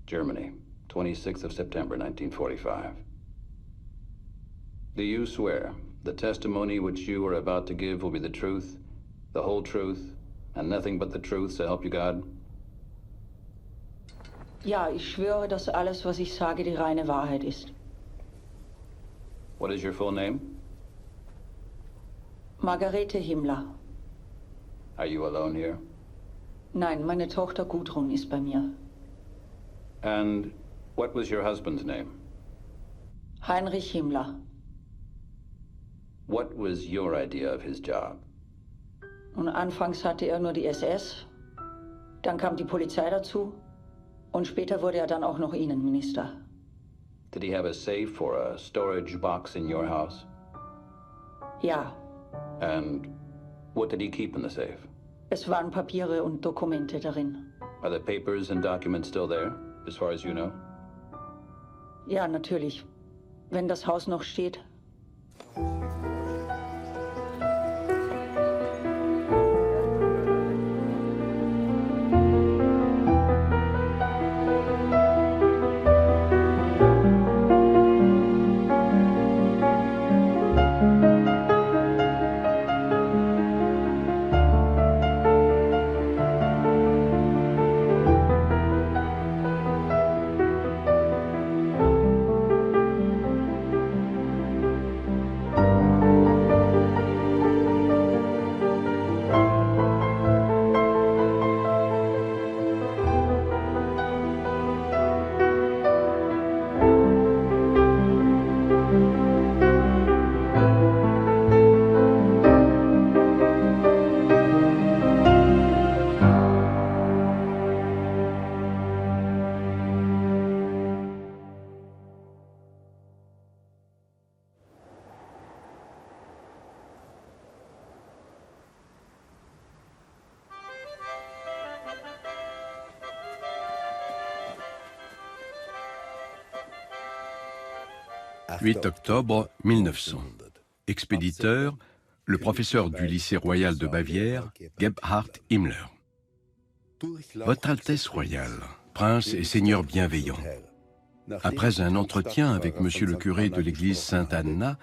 Germany, 26th of September, 1945. Do you swear the testimony which you are about to give will be the truth, the whole truth, and nothing but the truth, so help you God? Ja, ich schwöre, dass alles, was ich sage, die reine Wahrheit ist. What is your full name? Margarete Himmler. Are you alone here? Nein, meine Tochter Gudrun ist bei mir. And what was your husband's name? Heinrich Himmler. What was your idea of his job? Und anfangs hatte er nur die SS, dann kam die Polizei dazu und später wurde er dann auch noch Innenminister. Did he have a safe or a storage box in your house? Ja, And what did he keep in the safe? es waren Papiere und Dokumente darin. Are the papers and documents still there, as far as you know? Ja, natürlich. Wenn das Haus noch steht. « 8 octobre 1900. Expéditeur, le professeur du lycée royal de Bavière, Gebhard Himmler. Votre Altesse royale, prince et seigneur bienveillant, après un entretien avec monsieur le curé de l'église Sainte-Anna,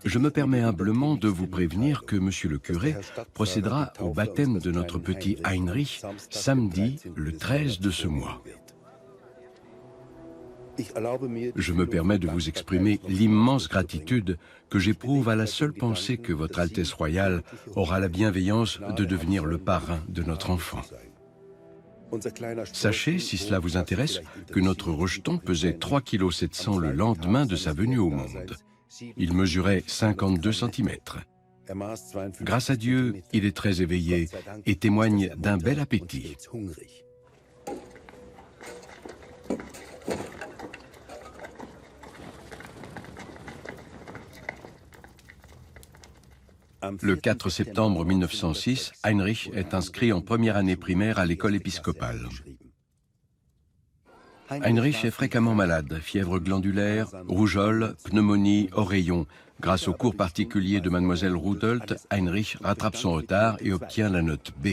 je me permets humblement de vous prévenir que monsieur le curé procédera au baptême de notre petit Heinrich samedi le 13 de ce mois. Je me permets de vous exprimer l'immense gratitude que j'éprouve à la seule pensée que votre Altesse royale aura la bienveillance de devenir le parrain de notre enfant. Sachez, si cela vous intéresse, que notre rejeton pesait 3,7 kg le lendemain de sa venue au monde. Il mesurait 52 cm. Grâce à Dieu, il est très éveillé et témoigne d'un bel appétit. Le 4 septembre 1906, Heinrich est inscrit en première année primaire à l'école épiscopale. Heinrich est fréquemment malade, fièvre glandulaire, rougeole, pneumonie, oreillon. Grâce au cours particulier de mademoiselle Rudolph, Heinrich rattrape son retard et obtient la note B.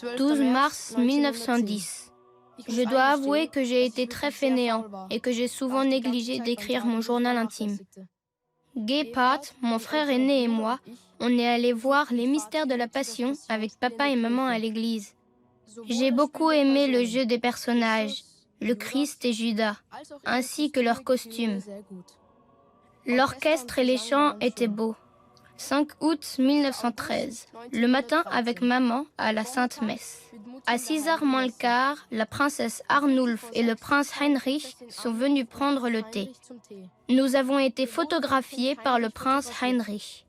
« 12 mars 1910. Je dois avouer que j'ai été très fainéant et que j'ai souvent négligé d'écrire mon journal intime. Gebhard, mon frère aîné et moi, on est allés voir les mystères de la Passion avec papa et maman à l'église. J'ai beaucoup aimé le jeu des personnages, le Christ et Judas, ainsi que leurs costumes. L'orchestre et les chants étaient beaux. 5 août 1913, le matin avec maman à la Sainte Messe. À 6h moins le quart, la princesse Arnulf et le prince Heinrich sont venus prendre le thé. Nous avons été photographiés par le prince Heinrich.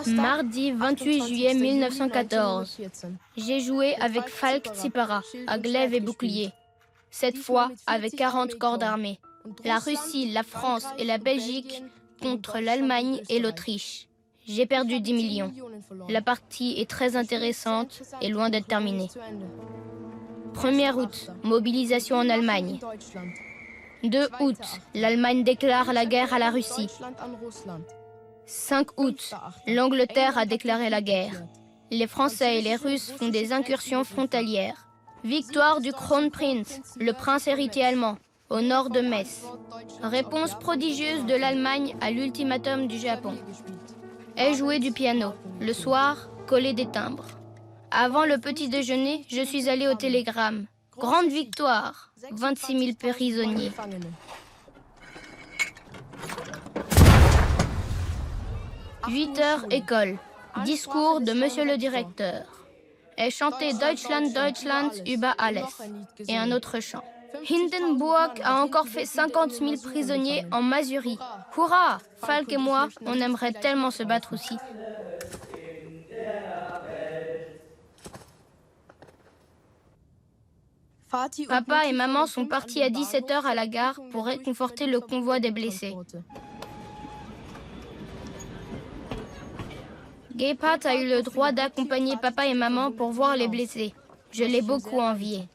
Mardi 28 juillet 1914. J'ai joué avec Falk Tsipara à glaive et bouclier. Cette fois avec 40 corps d'armée. La Russie, la France et la Belgique contre l'Allemagne et l'Autriche. J'ai perdu 10 millions. La partie est très intéressante et loin d'être terminée. 1er août, mobilisation en Allemagne. 2 août, l'Allemagne déclare la guerre à la Russie. 5 août, l'Angleterre a déclaré la guerre. Les Français et les Russes font des incursions frontalières. Victoire du Kronprinz, le prince héritier allemand, au nord de Metz. Réponse prodigieuse de l'Allemagne à l'ultimatum du Japon. Ai joué du piano. Le soir, collé des timbres. Avant le petit déjeuner, je suis allé au télégramme. Grande victoire, 26 000 prisonniers. « 8 heures, école. Discours de Monsieur le directeur. Et chanté Deutschland, Deutschland über alles. Et un autre chant. Hindenburg a encore fait 50 000 prisonniers en Mazurie. Hurrah! Falk et moi, on aimerait tellement se battre aussi. Papa et maman sont partis à 17 h à la gare pour réconforter le convoi des blessés. Gebhardt a eu le droit d'accompagner papa et maman pour voir les blessés. Je l'ai beaucoup envié.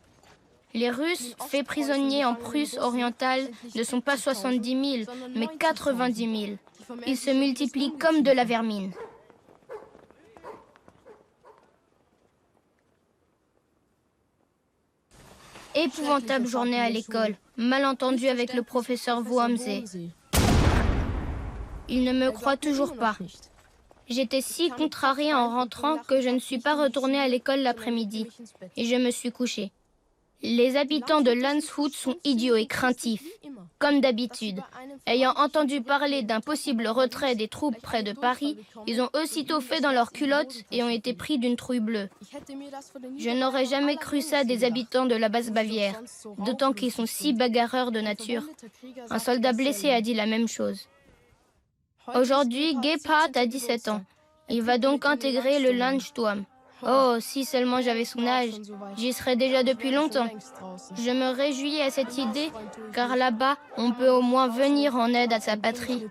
Les Russes, faits prisonniers en Prusse orientale, ne sont pas 70 000, mais 90 000. Ils se multiplient comme de la vermine. Épouvantable journée à l'école, malentendu avec le professeur Wurmsee. Il ne me croit toujours pas. J'étais si contrariée en rentrant que je ne suis pas retournée à l'école l'après-midi et je me suis couchée. Les habitants de Landshut sont idiots et craintifs, comme d'habitude. Ayant entendu parler d'un possible retrait des troupes près de Paris, ils ont aussitôt fait dans leurs culottes et ont été pris d'une trouille bleue. Je n'aurais jamais cru ça des habitants de la Basse-Bavière, d'autant qu'ils sont si bagarreurs de nature. Un soldat blessé a dit la même chose. Aujourd'hui, Gebhardt a 17 ans. Il va donc intégrer le Landsturm. Oh, si seulement j'avais son âge, j'y serais déjà depuis longtemps. Je me réjouis à cette idée, car là-bas, on peut au moins venir en aide à sa patrie.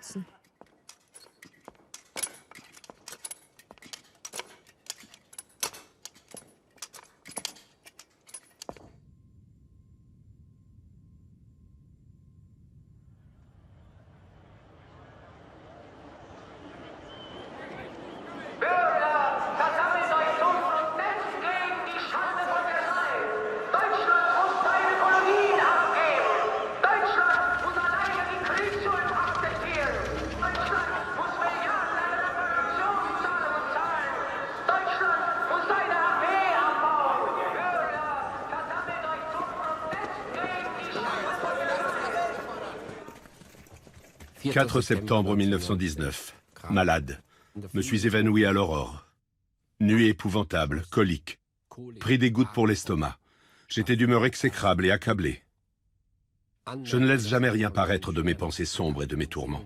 « 4 septembre 1919. Malade. Me suis évanoui à l'aurore. Nuit épouvantable, colique. Pris des gouttes pour l'estomac. J'étais d'humeur exécrable et accablé. Je ne laisse jamais rien paraître de mes pensées sombres et de mes tourments.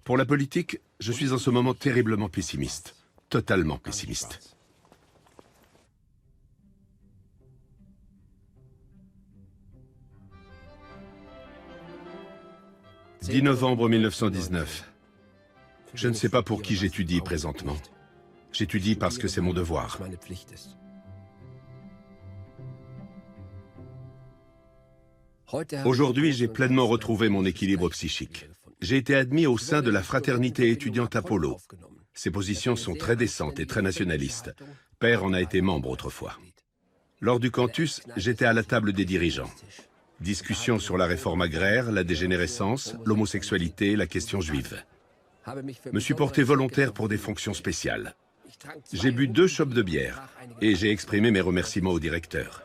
Pour la politique, je suis en ce moment terriblement pessimiste. Totalement pessimiste. » 10 novembre 1919. Je ne sais pas pour qui j'étudie présentement. J'étudie parce que c'est mon devoir. Aujourd'hui, j'ai pleinement retrouvé mon équilibre psychique. J'ai été admis au sein de la fraternité étudiante Apollo. Ces positions sont très décentes et très nationalistes. Père en a été membre autrefois. Lors du cantus, j'étais à la table des dirigeants. Discussions sur la réforme agraire, la dégénérescence, l'homosexualité, la question juive. Me suis porté volontaire pour des fonctions spéciales. J'ai bu 2 chopes de bière et j'ai exprimé mes remerciements au directeur.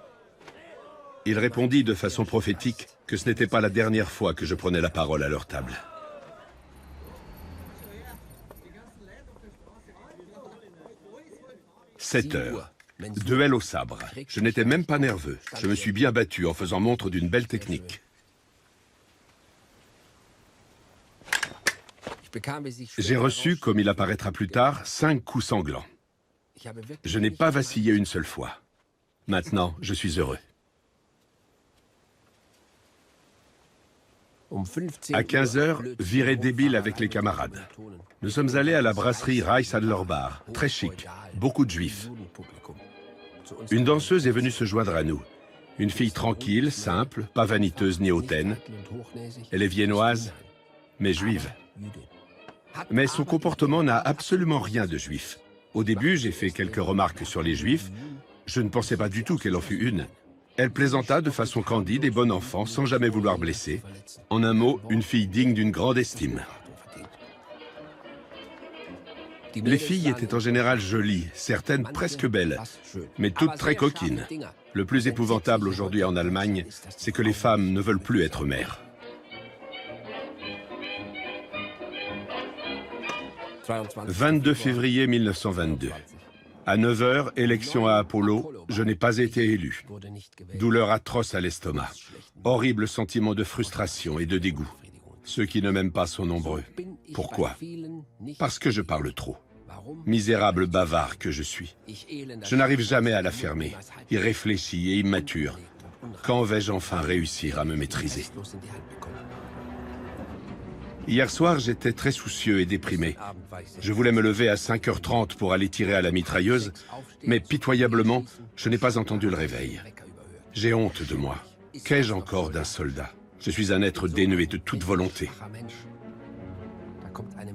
Il répondit de façon prophétique que ce n'était pas la dernière fois que je prenais la parole à leur table. « 7 heures. Duel au sabre. Je n'étais même pas nerveux. Je me suis bien battu en faisant montre d'une belle technique. J'ai reçu, comme il apparaîtra plus tard, 5 coups sanglants. Je n'ai pas vacillé une seule fois. Maintenant, je suis heureux. À 15 heures, virée débile avec les camarades. Nous sommes allés à la brasserie Reichsadlerbar, très chic, beaucoup de juifs. Une danseuse est venue se joindre à nous. Une fille tranquille, simple, pas vaniteuse ni hautaine. Elle est viennoise, mais juive. Mais son comportement n'a absolument rien de juif. Au début, j'ai fait quelques remarques sur les juifs. Je ne pensais pas du tout qu'elle en fût une. Elle plaisanta de façon candide et bon enfant, sans jamais vouloir blesser. En un mot, une fille digne d'une grande estime. Les filles étaient en général jolies, certaines presque belles, mais toutes très coquines. Le plus épouvantable aujourd'hui en Allemagne, c'est que les femmes ne veulent plus être mères. 22 février 1922. À 9 h, élection à Apollo, je n'ai pas été élu. Douleur atroce à l'estomac. Horrible sentiment de frustration et de dégoût. Ceux qui ne m'aiment pas sont nombreux. Pourquoi? Parce que je parle trop. Misérable bavard que je suis. Je n'arrive jamais à la fermer, irréfléchi et immature. Quand vais-je enfin réussir à me maîtriser? Hier soir, j'étais très soucieux et déprimé. Je voulais me lever à 5 h 30 pour aller tirer à la mitrailleuse, mais pitoyablement, je n'ai pas entendu le réveil. J'ai honte de moi. Qu'ai-je encore d'un soldat? Je suis un être dénué de toute volonté.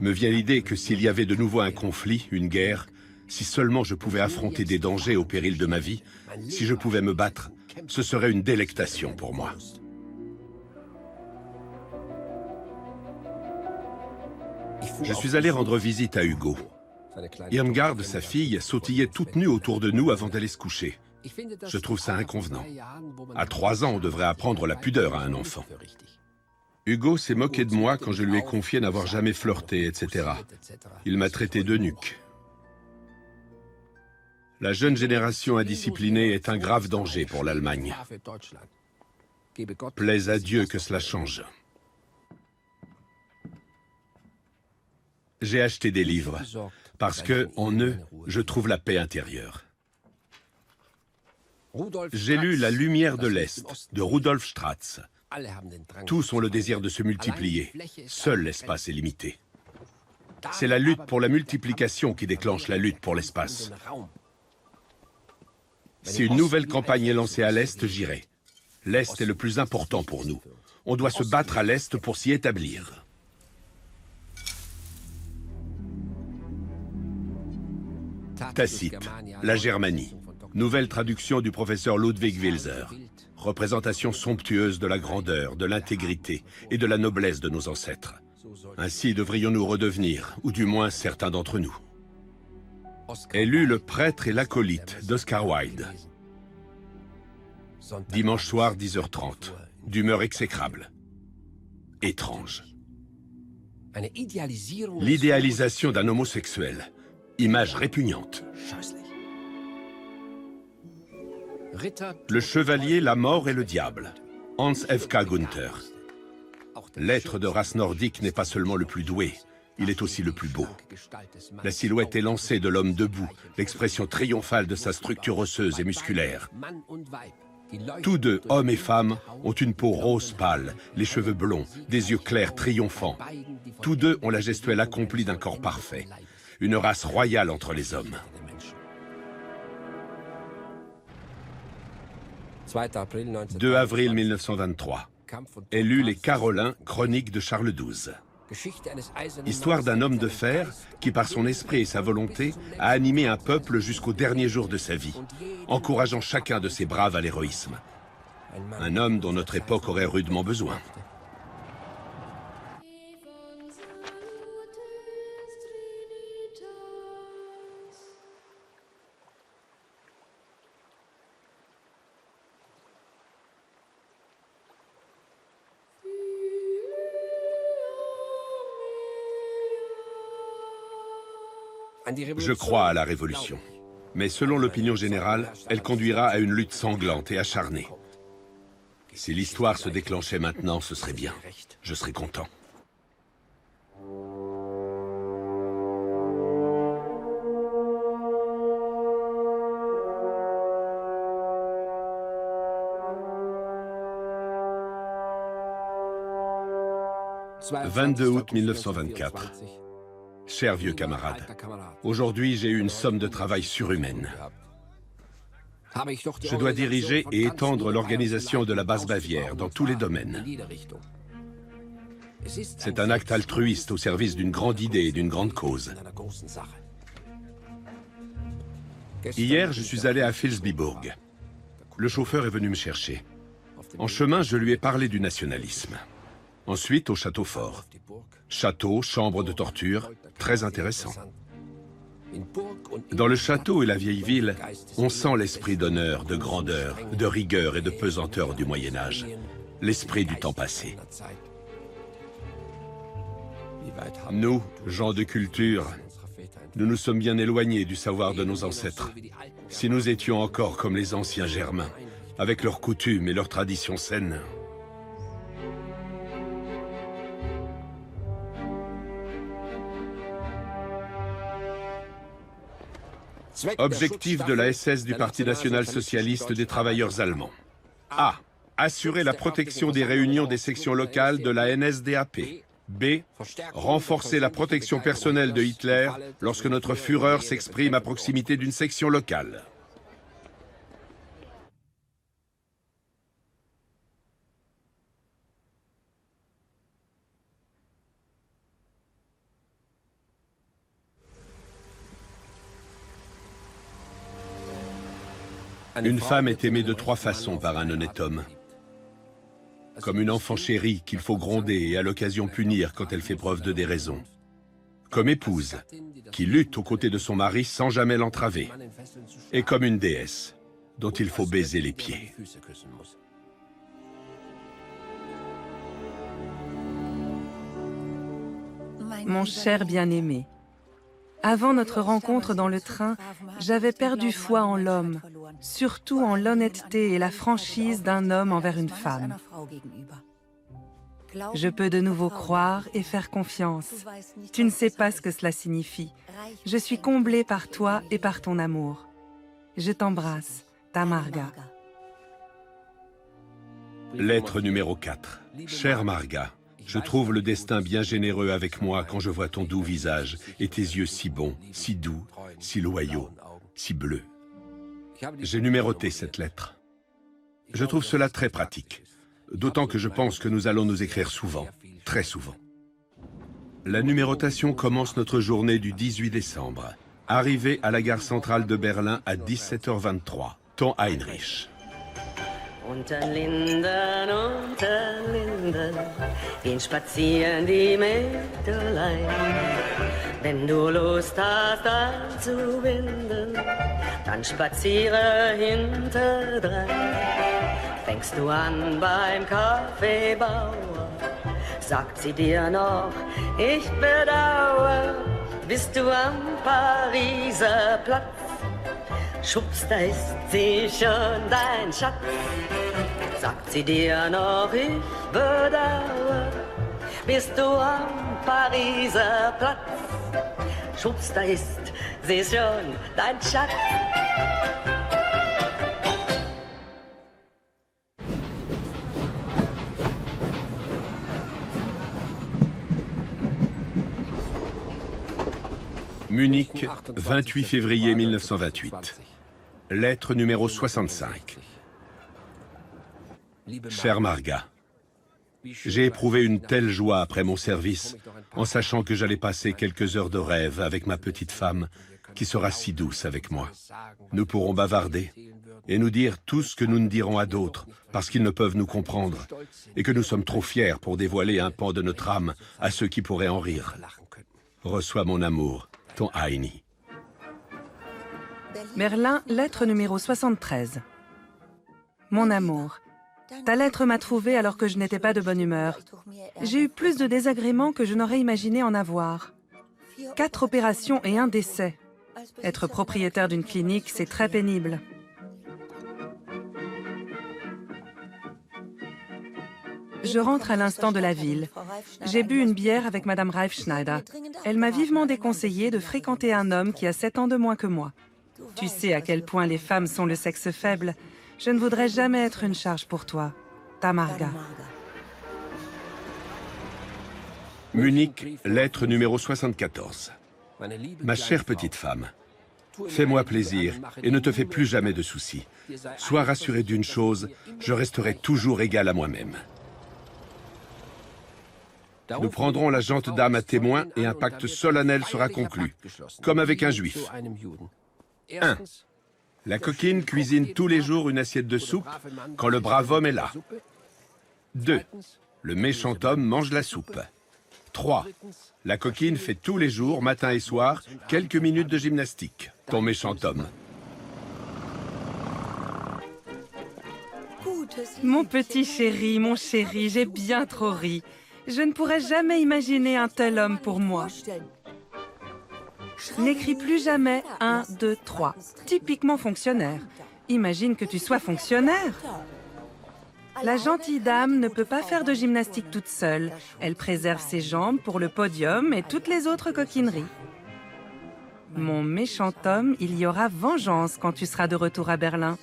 Me vient l'idée que s'il y avait de nouveau un conflit, une guerre, si seulement je pouvais affronter des dangers au péril de ma vie, si je pouvais me battre, ce serait une délectation pour moi. Je suis allé rendre visite à Hugo. Irmgard, sa fille, sautillait toute nue autour de nous avant d'aller se coucher. Je trouve ça inconvenant. À 3 ans, on devrait apprendre la pudeur à un enfant. Hugo s'est moqué de moi quand je lui ai confié n'avoir jamais flirté, etc. Il m'a traité de nuque. La jeune génération indisciplinée est un grave danger pour l'Allemagne. Plaise à Dieu que cela change. J'ai acheté des livres, parce que, en eux, je trouve la paix intérieure. J'ai lu La lumière de l'Est, de Rudolf Stratz. Tous ont le désir de se multiplier. Seul l'espace est limité. C'est la lutte pour la multiplication qui déclenche la lutte pour l'espace. Si une nouvelle campagne est lancée à l'Est, j'irai. L'Est est le plus important pour nous. On doit se battre à l'Est pour s'y établir. Tacite, la Germanie. Nouvelle traduction du professeur Ludwig Wilser. Représentation somptueuse de la grandeur, de l'intégrité et de la noblesse de nos ancêtres. Ainsi devrions-nous redevenir, ou du moins certains d'entre nous. Est lu Le prêtre et l'acolyte d'Oscar Wilde. Dimanche soir, 10 h 30. D'humeur exécrable. Étrange. L'idéalisation d'un homosexuel. Image répugnante. Le chevalier, la mort et le diable. Hans F.K. Gunther. L'être de race nordique n'est pas seulement le plus doué, il est aussi le plus beau. La silhouette élancée de l'homme debout, l'expression triomphale de sa structure osseuse et musculaire. Tous deux, hommes et femmes, ont une peau rose pâle, les cheveux blonds, des yeux clairs triomphants. Tous deux ont la gestuelle accomplie d'un corps parfait. Une race royale entre les hommes. 2 avril 1923. Est lu Les Carolins, chroniques de Charles XII. Histoire d'un homme de fer qui, par son esprit et sa volonté, a animé un peuple jusqu'au dernier jour de sa vie, encourageant chacun de ses braves à l'héroïsme. Un homme dont notre époque aurait rudement besoin. Je crois à la révolution. Mais selon l'opinion générale, elle conduira à une lutte sanglante et acharnée. Si l'histoire se déclenchait maintenant, ce serait bien. Je serais content. « 22 août 1924. Cher vieux camarade, aujourd'hui j'ai eu une somme de travail surhumaine. Je dois diriger et étendre l'organisation de la Basse-Bavière dans tous les domaines. C'est un acte altruiste au service d'une grande idée et d'une grande cause. Hier, je suis allé à Vilsbiburg. Le chauffeur est venu me chercher. En chemin, je lui ai parlé du nationalisme. Ensuite, au château fort. Château, chambre de torture, très intéressant. Dans le château et la vieille ville, on sent l'esprit d'honneur, de grandeur, de rigueur et de pesanteur du Moyen-Âge. L'esprit du temps passé. Nous, gens de culture, nous nous sommes bien éloignés du savoir de nos ancêtres. Si nous étions encore comme les anciens Germains, avec leurs coutumes et leurs traditions saines. Objectif de la SS du Parti national-socialiste des travailleurs allemands. A. Assurer la protection des réunions des sections locales de la NSDAP. B. Renforcer la protection personnelle de Hitler lorsque notre Führer s'exprime à proximité d'une section locale. Une femme est aimée de 3 façons par un honnête homme. Comme une enfant chérie qu'il faut gronder et à l'occasion punir quand elle fait preuve de déraison. Comme épouse, qui lutte aux côtés de son mari sans jamais l'entraver. Et comme une déesse, dont il faut baiser les pieds. Mon cher bien-aimé, avant notre rencontre dans le train, j'avais perdu foi en l'homme, surtout en l'honnêteté et la franchise d'un homme envers une femme. Je peux de nouveau croire et faire confiance. Tu ne sais pas ce que cela signifie. Je suis comblée par toi et par ton amour. Je t'embrasse, ta Marga. Lettre numéro 4. Chère Marga, je trouve le destin bien généreux avec moi quand je vois ton doux visage et tes yeux si bons, si doux, si loyaux, si bleus. J'ai numéroté cette lettre. Je trouve cela très pratique, d'autant que je pense que nous allons nous écrire souvent, très souvent. La numérotation commence notre journée du 18 décembre. Arrivée à la gare centrale de Berlin à 17h23. Ton Heinrich. Unter Linden, gehen spazieren die Mägdelein. Wenn du Lust hast anzubinden, dann spaziere hinterdrein. Fängst du an beim Kaffeebauer, sagt sie dir noch, ich bedauere, bist du am Pariser Platz. Schubst, da ist sie schon, dein Schatz. Sagt sie dir noch, ich bedauere, bist du am Pariser Platz. Schubst, da ist sie schon, dein Schatz. Munich, 28 février 1928. Lettre numéro 65. Chère Marga, j'ai éprouvé une telle joie après mon service, en sachant que j'allais passer quelques heures de rêve avec ma petite femme, qui sera si douce avec moi. Nous pourrons bavarder et nous dire tout ce que nous ne dirons à d'autres, parce qu'ils ne peuvent nous comprendre, et que nous sommes trop fiers pour dévoiler un pan de notre âme à ceux qui pourraient en rire. Reçois mon amour, ton Heini. Berlin, lettre numéro 73. Mon amour, ta lettre m'a trouvée alors que je n'étais pas de bonne humeur. J'ai eu plus de désagréments que je n'aurais imaginé en avoir. 4 opérations et un décès. Être propriétaire d'une clinique, c'est très pénible. Je rentre à l'instant de la ville. J'ai bu une bière avec Madame Reifschneider. Elle m'a vivement déconseillé de fréquenter un homme qui a 7 ans de moins que moi. Tu sais à quel point les femmes sont le sexe faible. Je ne voudrais jamais être une charge pour toi. Ta Marga. Munich, lettre numéro 74. Ma chère petite femme, fais-moi plaisir et ne te fais plus jamais de soucis. Sois rassurée d'une chose, je resterai toujours égal à moi-même. Nous prendrons la gente dame à témoin et un pacte solennel sera conclu, comme avec un juif. 1. La coquine cuisine tous les jours une assiette de soupe quand le brave homme est là. 2. Le méchant homme mange la soupe. 3. La coquine fait tous les jours, matin et soir, quelques minutes de gymnastique. Ton méchant homme. Mon petit chéri, mon chéri, j'ai bien trop ri. Je ne pourrais jamais imaginer un tel homme pour moi. N'écris plus jamais 1, 2, 3. Typiquement fonctionnaire. Imagine que tu sois fonctionnaire. La gentille dame ne peut pas faire de gymnastique toute seule. Elle préserve ses jambes pour le podium et toutes les autres coquineries. Mon méchant homme, il y aura vengeance quand tu seras de retour à Berlin.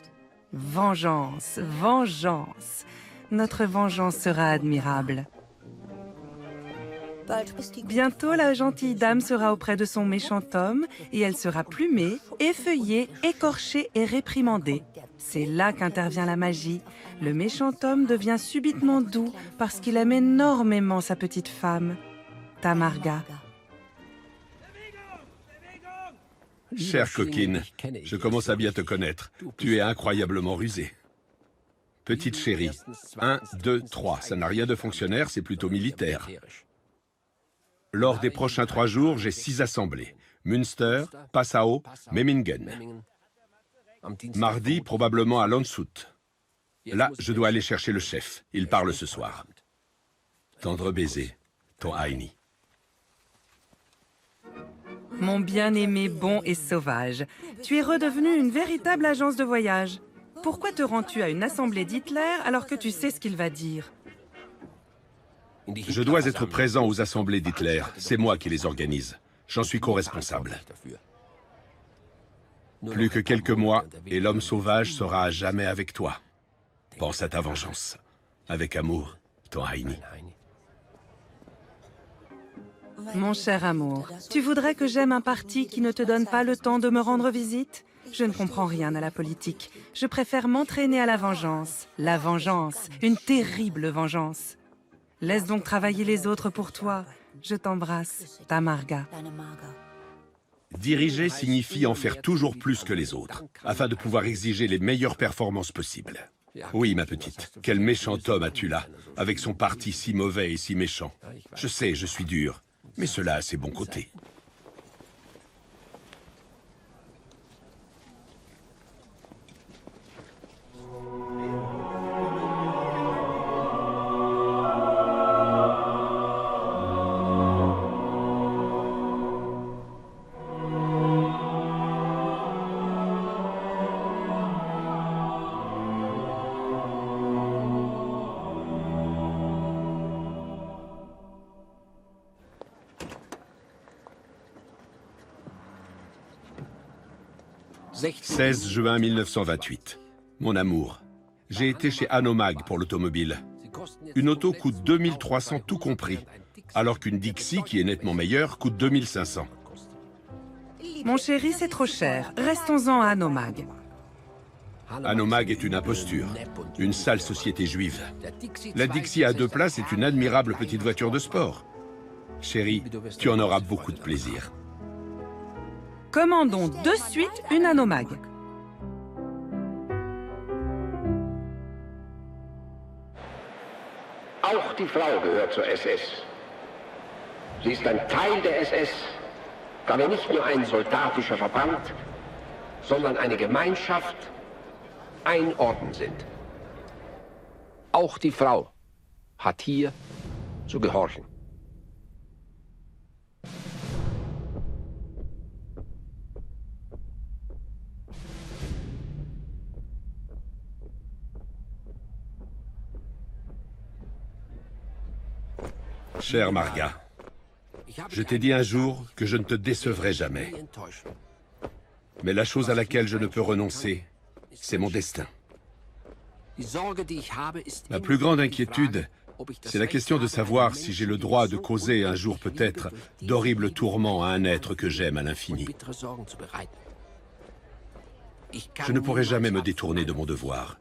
Vengeance, vengeance. Notre vengeance sera admirable. Bientôt, la gentille dame sera auprès de son méchant homme et elle sera plumée, effeuillée, écorchée et réprimandée. C'est là qu'intervient la magie. Le méchant homme devient subitement doux parce qu'il aime énormément sa petite femme, Tamarga. Chère coquine, je commence à bien te connaître. Tu es incroyablement rusée. Petite chérie, 1, 2, 3. Ça n'a rien de fonctionnaire, c'est plutôt militaire. Lors des prochains 3 jours, j'ai 6 assemblées. Münster, Passau, Memmingen. Mardi, probablement à Landshut. Là, je dois aller chercher le chef. Il parle ce soir. Tendre baiser, ton Heini. Mon bien-aimé bon et sauvage, tu es redevenu une véritable agence de voyage. Pourquoi te rends-tu à une assemblée d'Hitler alors que tu sais ce qu'il va dire? Je dois être présent aux assemblées d'Hitler. C'est moi qui les organise. J'en suis co-responsable. Plus que quelques mois, et l'homme sauvage sera à jamais avec toi. Pense à ta vengeance. Avec amour, ton Heini. Mon cher amour, tu voudrais que j'aime un parti qui ne te donne pas le temps de me rendre visite? Je ne comprends rien à la politique. Je préfère m'entraîner à la vengeance. La vengeance, une terrible vengeance. Laisse donc travailler les autres pour toi. Je t'embrasse, Tamarga. Diriger signifie en faire toujours plus que les autres, afin de pouvoir exiger les meilleures performances possibles. Oui, ma petite, quel méchant homme as-tu là, avec son parti si mauvais et si méchant. Je sais, je suis dur, mais cela a ses bons côtés. « 16 juin 1928. Mon amour, j'ai été chez Hanomag pour l'automobile. Une auto coûte 2300 tout compris, alors qu'une Dixie, qui est nettement meilleure, coûte 2500. Mon chéri, c'est trop cher. Restons-en à Hanomag. Hanomag est une imposture, une sale société juive. La Dixie à 2 places est une admirable petite voiture de sport. Chérie, tu en auras beaucoup de plaisir. Commandons de suite une Hanomag. Auch die Frau gehört zur SS. Sie ist ein Teil der SS, da wir nicht nur ein soldatischer Verband, sondern eine Gemeinschaft, ein Orden sind. Auch die Frau hat hier zu gehorchen. Chère Marga, je t'ai dit un jour que je ne te décevrai jamais. Mais la chose à laquelle je ne peux renoncer, c'est mon destin. Ma plus grande inquiétude C'est la question de savoir si j'ai le droit de causer un jour peut-être d'horribles tourments à un être que j'aime à l'infini. Je ne pourrai jamais me détourner de mon devoir.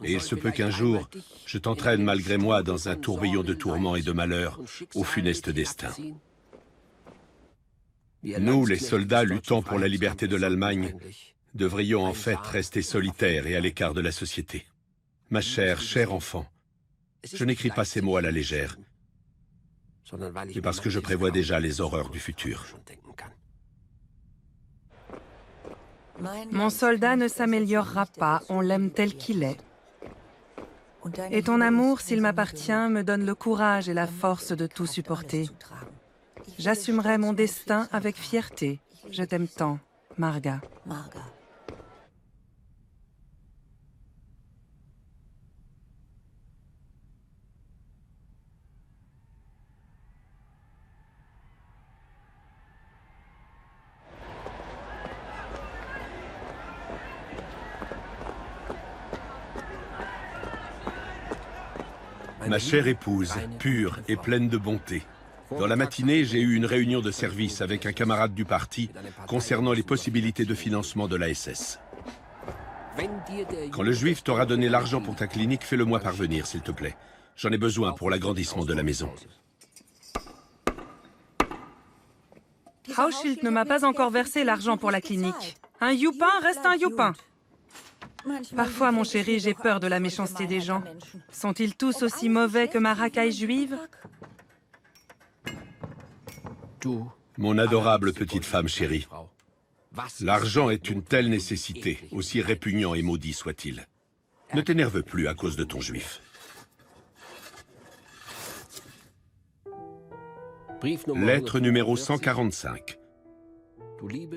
Et il se peut qu'un jour, je t'entraîne malgré moi dans un tourbillon de tourments et de malheurs au funeste destin. Nous, les soldats luttant pour la liberté de l'Allemagne, devrions en fait rester solitaires et à l'écart de la société. Ma chère, chère enfant, je n'écris pas ces mots à la légère, mais parce que je prévois déjà les horreurs du futur. Mon soldat ne s'améliorera pas, on l'aime tel qu'il est. Et ton amour, s'il m'appartient, me donne le courage et la force de tout supporter. J'assumerai mon destin avec fierté. Je t'aime tant, Marga. Ma chère épouse, pure et pleine de bonté. Dans la matinée, j'ai eu une réunion de service avec un camarade du parti concernant les possibilités de financement de la SS. Quand le juif t'aura donné l'argent pour ta clinique, fais-le-moi parvenir, s'il te plaît. J'en ai besoin pour l'agrandissement de la maison. Hauschild ne m'a pas encore versé l'argent pour la clinique. Un youpin reste un youpin. Parfois, mon chéri, j'ai peur de la méchanceté des gens. Sont-ils tous aussi mauvais que ma racaille juive? Mon adorable petite femme chérie, l'argent est une telle nécessité, aussi répugnant et maudit soit-il. Ne t'énerve plus à cause de ton juif. Lettre numéro 145.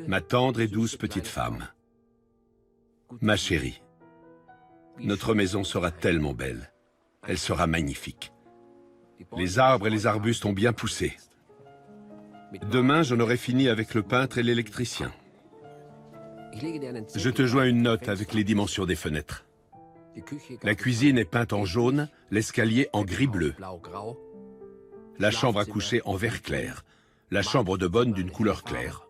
Ma tendre et douce petite femme. Ma chérie, notre maison sera tellement belle. Elle sera magnifique. Les arbres et les arbustes ont bien poussé. Demain, j'en aurai fini avec le peintre et l'électricien. Je te joins une note avec les dimensions des fenêtres. La cuisine est peinte en jaune, l'escalier en gris bleu. La chambre à coucher en vert clair. La chambre de bonne d'une couleur claire.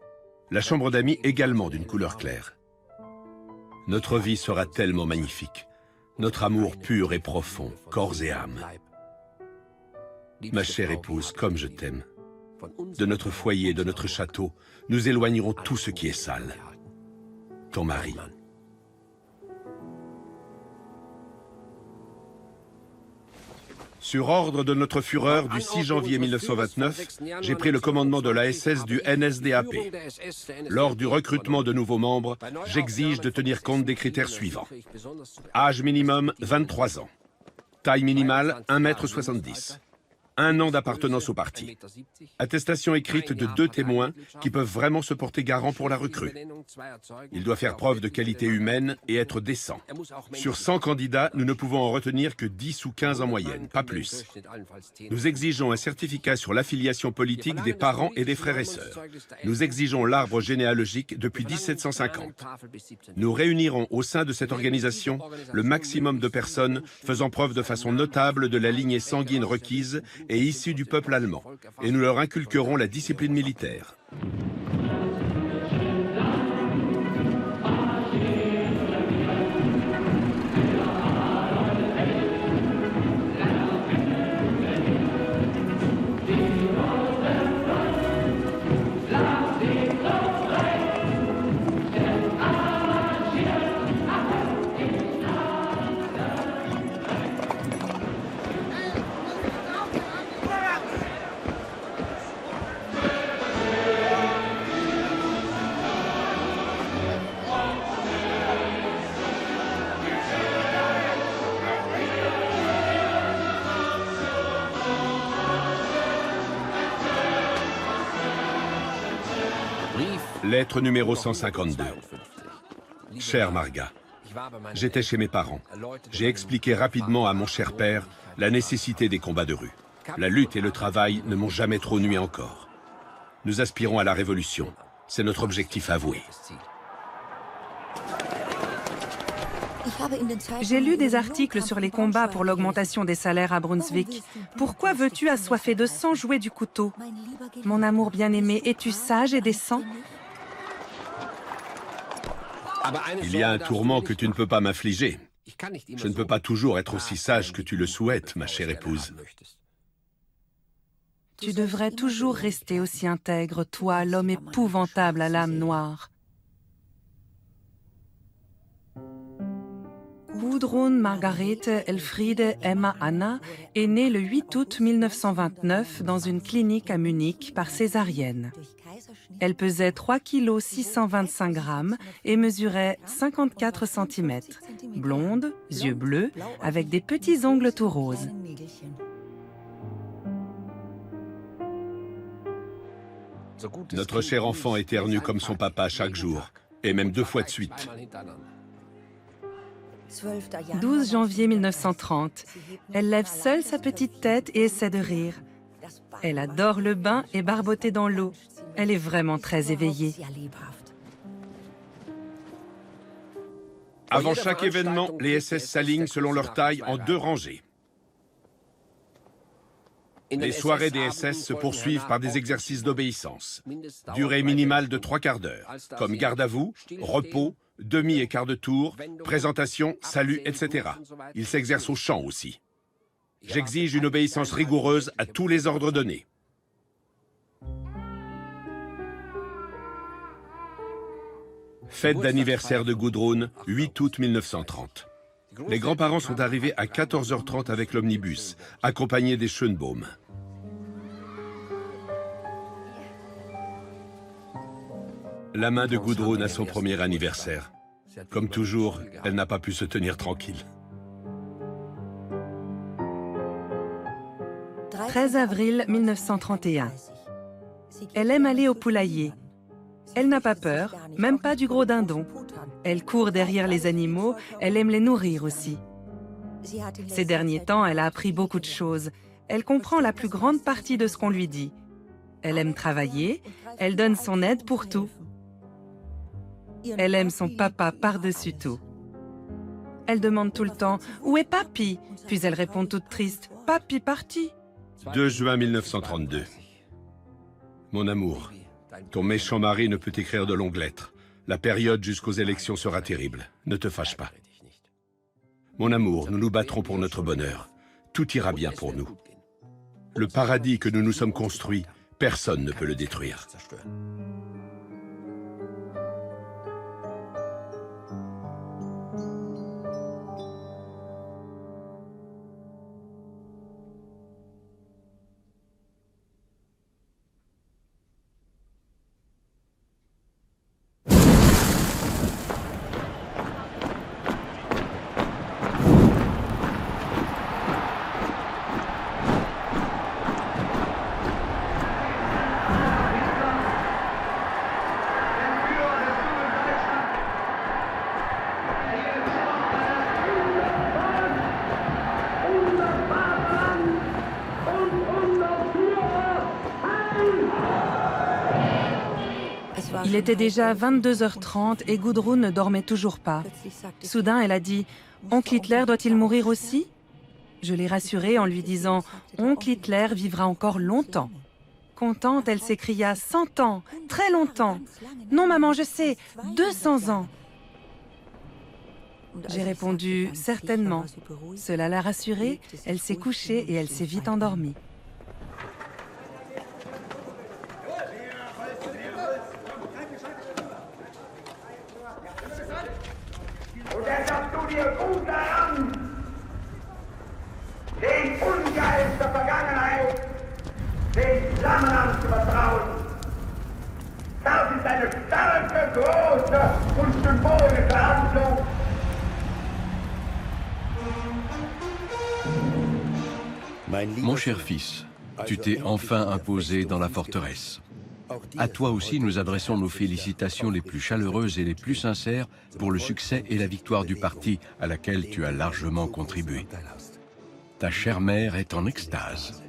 La chambre d'amis également d'une couleur claire. Notre vie sera tellement magnifique. Notre amour pur et profond, corps et âme. Ma chère épouse, comme je t'aime. De notre foyer, de notre château, nous éloignerons tout ce qui est sale. Ton mari. Sur ordre de notre Führer du 6 janvier 1929, j'ai pris le commandement de la SS du NSDAP. Lors du recrutement de nouveaux membres, j'exige de tenir compte des critères suivants. Âge minimum, 23 ans. Taille minimale, 1,70 m. 1 an d'appartenance au parti. Attestation écrite de 2 témoins qui peuvent vraiment se porter garant pour la recrue. Il doit faire preuve de qualité humaine et être décent. Sur 100 candidats, nous ne pouvons en retenir que 10 ou 15 en moyenne, pas plus. Nous exigeons un certificat sur l'affiliation politique des parents et des frères et sœurs. Nous exigeons l'arbre généalogique depuis 1750. Nous réunirons au sein de cette organisation le maximum de personnes faisant preuve de façon notable de la lignée sanguine requise et issus du peuple allemand, et nous leur inculquerons la discipline militaire. Lettre numéro 152. Chère Marga, j'étais chez mes parents. J'ai expliqué rapidement à mon cher père la nécessité des combats de rue. La lutte et le travail ne m'ont jamais trop nui encore. Nous aspirons à la révolution. C'est notre objectif avoué. J'ai lu des articles sur les combats pour l'augmentation des salaires à Brunswick. Pourquoi veux-tu, assoiffé de sang, jouer du couteau? Mon amour bien-aimé, es-tu sage et décent? Il y a un tourment que tu ne peux pas m'infliger. Je ne peux pas toujours être aussi sage que tu le souhaites, ma chère épouse. Tu devrais toujours rester aussi intègre, toi, l'homme épouvantable à l'âme noire. Gudrun Margarete Elfriede Emma Anna est née le 8 août 1929 dans une clinique à Munich par césarienne. Elle pesait 3 kg 625 grammes et mesurait 54 cm. Blonde, yeux bleus, avec des petits ongles tout roses. Notre cher enfant éternue comme son papa chaque jour, et même 2 fois de suite. 12 janvier 1930. Elle lève seule sa petite tête et essaie de rire. Elle adore le bain et barboter dans l'eau. Elle est vraiment très éveillée. Avant chaque événement, les SS s'alignent selon leur taille en 2 rangées. Les soirées des SS se poursuivent par des exercices d'obéissance. Durée minimale de 3 quarts d'heure, comme garde à vous, repos, demi et quart de tour, présentation, salut, etc. Ils s'exercent au chant aussi. J'exige une obéissance rigoureuse à tous les ordres donnés. Fête d'anniversaire de Gudrun, 8 août 1930. Les grands-parents sont arrivés à 14h30 avec l'omnibus, accompagnés des Schönbaum. La main de Gudrun à son premier anniversaire. Comme toujours, elle n'a pas pu se tenir tranquille. 13 avril 1931. Elle aime aller au poulailler. Elle n'a pas peur, même pas du gros dindon. Elle court derrière les animaux, elle aime les nourrir aussi. Ces derniers temps, elle a appris beaucoup de choses. Elle comprend la plus grande partie de ce qu'on lui dit. Elle aime travailler, elle donne son aide pour tout. Elle aime son papa par-dessus tout. Elle demande tout le temps « Où est Papy ?» Puis elle répond toute triste « Papy parti !» 2 juin 1932. Mon amour, ton méchant mari ne peut écrire de longues lettres. La période jusqu'aux élections sera terrible. Ne te fâche pas. Mon amour, nous nous battrons pour notre bonheur. Tout ira bien pour nous. Le paradis que nous nous sommes construits, personne ne peut le détruire. Il était déjà 22h30 et Gudrun ne dormait toujours pas. Soudain, elle a dit « Oncle Hitler doit-il mourir aussi ?» Je l'ai rassurée en lui disant « Oncle Hitler vivra encore longtemps ». Contente, elle s'écria « 100 ans, très longtemps !»« Non, maman, je sais, 200 ans !» J'ai répondu « Certainement ». Cela l'a rassurée, elle s'est couchée et elle s'est vite endormie. Und erinnerst du dir gut daran, den Ungeist der Vergangenheit, den Flammen zu vertrauen? Das ist eine starke, große und symbolische Handlung. Mon cher fils, tu t'es enfin imposé dans la forteresse. À toi aussi, nous adressons nos félicitations les plus chaleureuses et les plus sincères pour le succès et la victoire du parti à laquelle tu as largement contribué. Ta chère mère est en extase.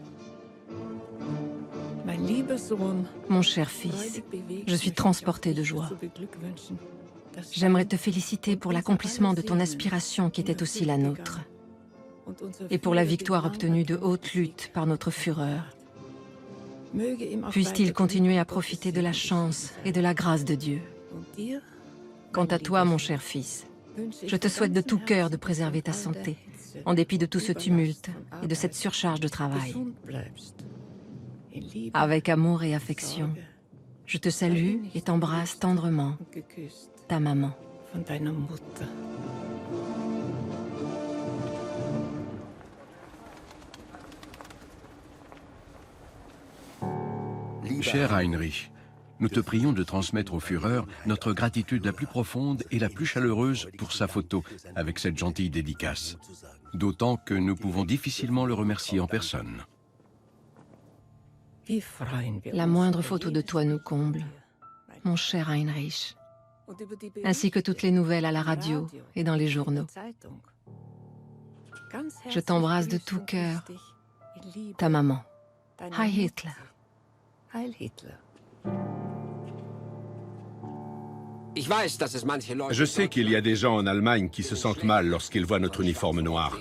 Mon cher fils, je suis transportée de joie. J'aimerais te féliciter pour l'accomplissement de ton aspiration qui était aussi la nôtre, et pour la victoire obtenue de haute lutte par notre Führer. Puisse-t-il continuer à profiter de la chance et de la grâce de Dieu. Quant à toi, mon cher fils, je te souhaite de tout cœur de préserver ta santé, en dépit de tout ce tumulte et de cette surcharge de travail. Avec amour et affection, je te salue et t'embrasse tendrement, ta maman. Cher Heinrich, nous te prions de transmettre au Führer notre gratitude la plus profonde et la plus chaleureuse pour sa photo avec cette gentille dédicace. D'autant que nous pouvons difficilement le remercier en personne. La moindre photo de toi nous comble, mon cher Heinrich, ainsi que toutes les nouvelles à la radio et dans les journaux. Je t'embrasse de tout cœur, ta maman. Heil Hitler. Je sais qu'il y a des gens en Allemagne qui se sentent mal lorsqu'ils voient notre uniforme noir.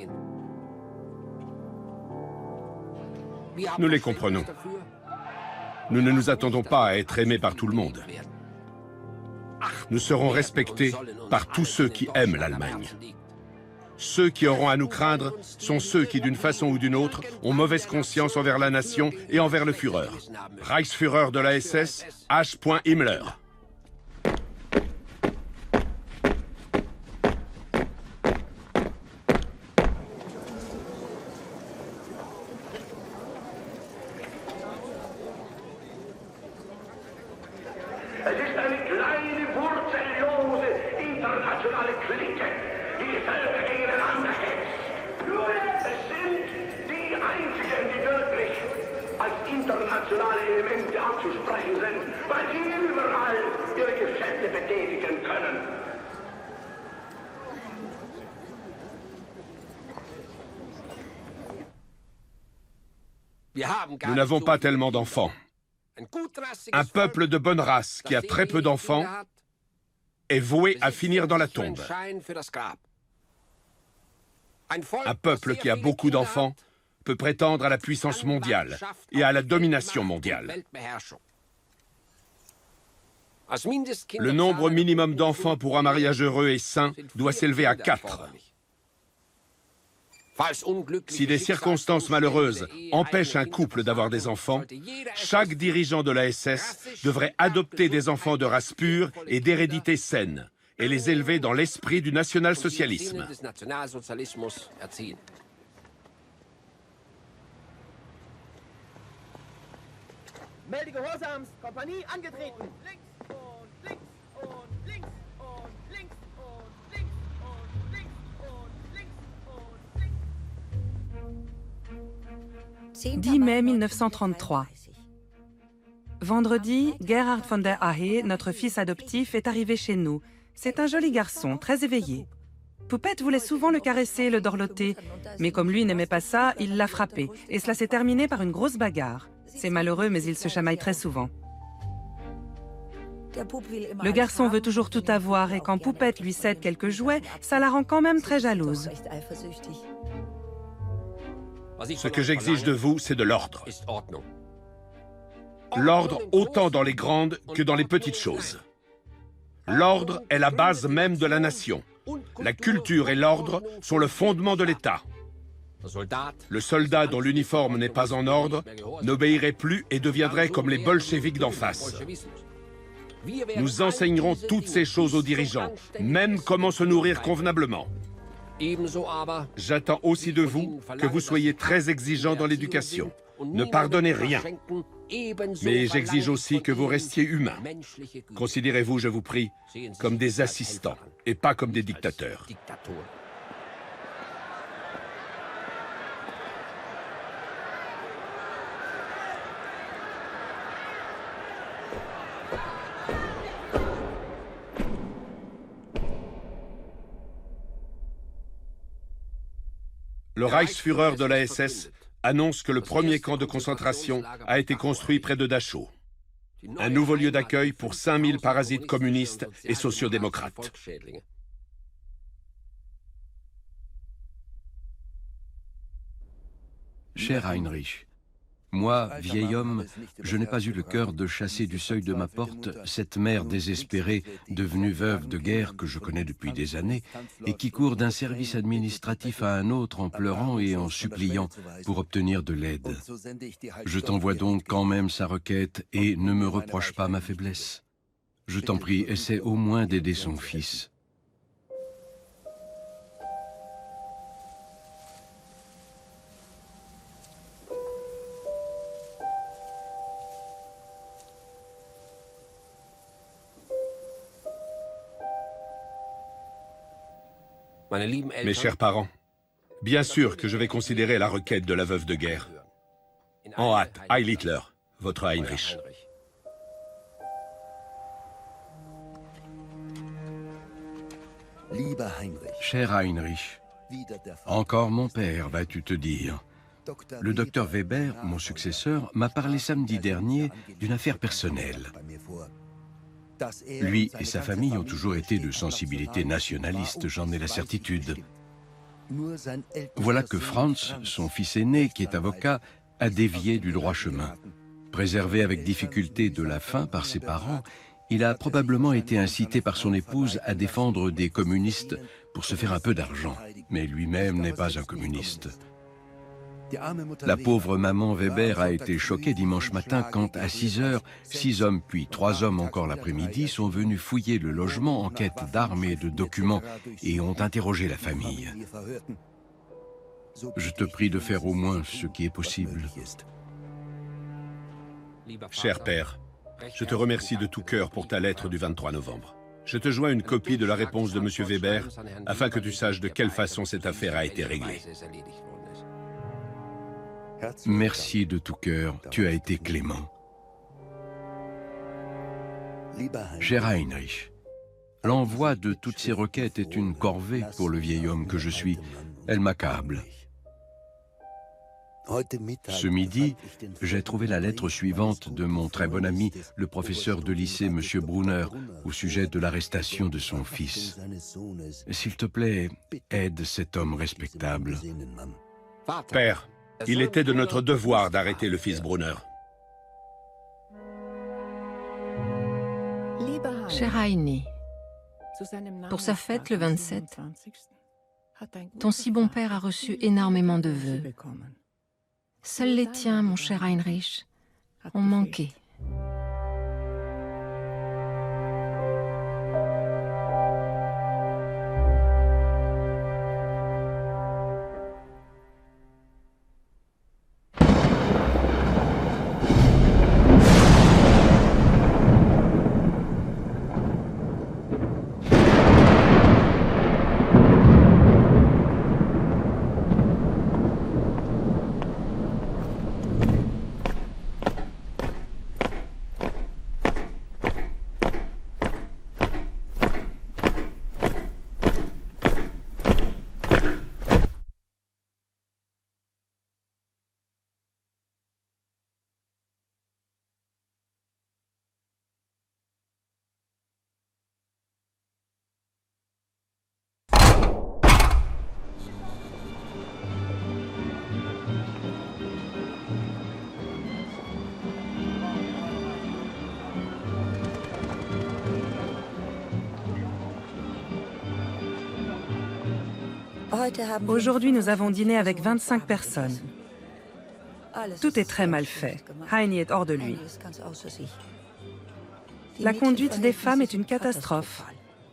Nous les comprenons. Nous ne nous attendons pas à être aimés par tout le monde. Nous serons respectés par tous ceux qui aiment l'Allemagne. Ceux qui auront à nous craindre sont ceux qui, d'une façon ou d'une autre, ont mauvaise conscience envers la nation et envers le Führer. Reichsführer de la SS, H. Himmler. internationale Elemente anzusprechen sind, weil sie überall ihre Geschäfte betätigen können. Nous n'avons pas tellement d'enfants. Un peuple de bonne race qui a très peu d'enfants est voué à finir dans la tombe. Un peuple qui a beaucoup d'enfants peut prétendre à la puissance mondiale et à la domination mondiale. Le nombre minimum d'enfants pour un mariage heureux et sain doit s'élever à 4. Si des circonstances malheureuses empêchent un couple d'avoir des enfants, chaque dirigeant de la SS devrait adopter des enfants de race pure et d'hérédité saine et les élever dans l'esprit du national-socialisme. Melde Gehorsams, Kompanie angetreten. Links und links und links und links und links und links und links und links. 10 mai 1933. Vendredi, Gerhard von der Ahe, notre fils adoptif, est arrivé chez nous. C'est un joli garçon, très éveillé. Poupette voulait souvent le caresser et le dorloter, mais comme lui n'aimait pas ça, il l'a frappé, et cela s'est terminé par une grosse bagarre. C'est malheureux, mais ils se chamaillent très souvent. Le garçon veut toujours tout avoir, et quand Poupette lui cède quelques jouets, ça la rend quand même très jalouse. Ce que j'exige de vous, c'est de l'ordre. L'ordre autant dans les grandes que dans les petites choses. L'ordre est la base même de la nation. La culture et l'ordre sont le fondement de l'État. Le soldat dont l'uniforme n'est pas en ordre n'obéirait plus et deviendrait comme les bolcheviks d'en face. Nous enseignerons toutes ces choses aux dirigeants, même comment se nourrir convenablement. J'attends aussi de vous que vous soyez très exigeants dans l'éducation. Ne pardonnez rien. Mais j'exige aussi que vous restiez humains. Considérez-vous, je vous prie, comme des assistants et pas comme des dictateurs. Le Reichsführer de la SS annonce que le premier camp de concentration a été construit près de Dachau. Un nouveau lieu d'accueil pour 5000 parasites communistes et sociodémocrates. Cher Heinrich, moi, vieil homme, je n'ai pas eu le cœur de chasser du seuil de ma porte cette mère désespérée, devenue veuve de guerre que je connais depuis des années, et qui court d'un service administratif à un autre en pleurant et en suppliant pour obtenir de l'aide. Je t'envoie donc quand même sa requête et ne me reproche pas ma faiblesse. Je t'en prie, essaie au moins d'aider son fils. Mes chers parents, bien sûr que je vais considérer la requête de la veuve de guerre. En hâte, Heil Hitler, votre Heinrich. Cher Heinrich, encore mon père, vas-tu te dire. Le docteur Weber, mon successeur, m'a parlé samedi dernier d'une affaire personnelle. Lui et sa famille ont toujours été de sensibilité nationaliste, j'en ai la certitude. Voilà que Franz, son fils aîné, qui est avocat, a dévié du droit chemin. Préservé avec difficulté de la faim par ses parents, il a probablement été incité par son épouse à défendre des communistes pour se faire un peu d'argent. Mais lui-même n'est pas un communiste. La pauvre maman Weber a été choquée dimanche matin quand, à 6 heures, 6 hommes puis 3 hommes encore l'après-midi sont venus fouiller le logement en quête d'armes et de documents et ont interrogé la famille. Je te prie de faire au moins ce qui est possible. Cher père, je te remercie de tout cœur pour ta lettre du 23 novembre. Je te joins une copie de la réponse de M. Weber afin que tu saches de quelle façon cette affaire a été réglée. Merci de tout cœur, tu as été clément. Cher Heinrich, l'envoi de toutes ces requêtes est une corvée pour le vieil homme que je suis. Elle m'accable. Ce midi, j'ai trouvé la lettre suivante de mon très bon ami, le professeur de lycée, M. Brunner, au sujet de l'arrestation de son fils. S'il te plaît, aide cet homme respectable. Père, il était de notre devoir d'arrêter le fils Brunner. Cher Heini, pour sa fête le 27, ton si bon père a reçu énormément de vœux. Seuls les tiens, mon cher Heinrich, ont manqué. Aujourd'hui, nous avons dîné avec 25 personnes. Tout est très mal fait. Heini est hors de lui. La conduite des femmes est une catastrophe.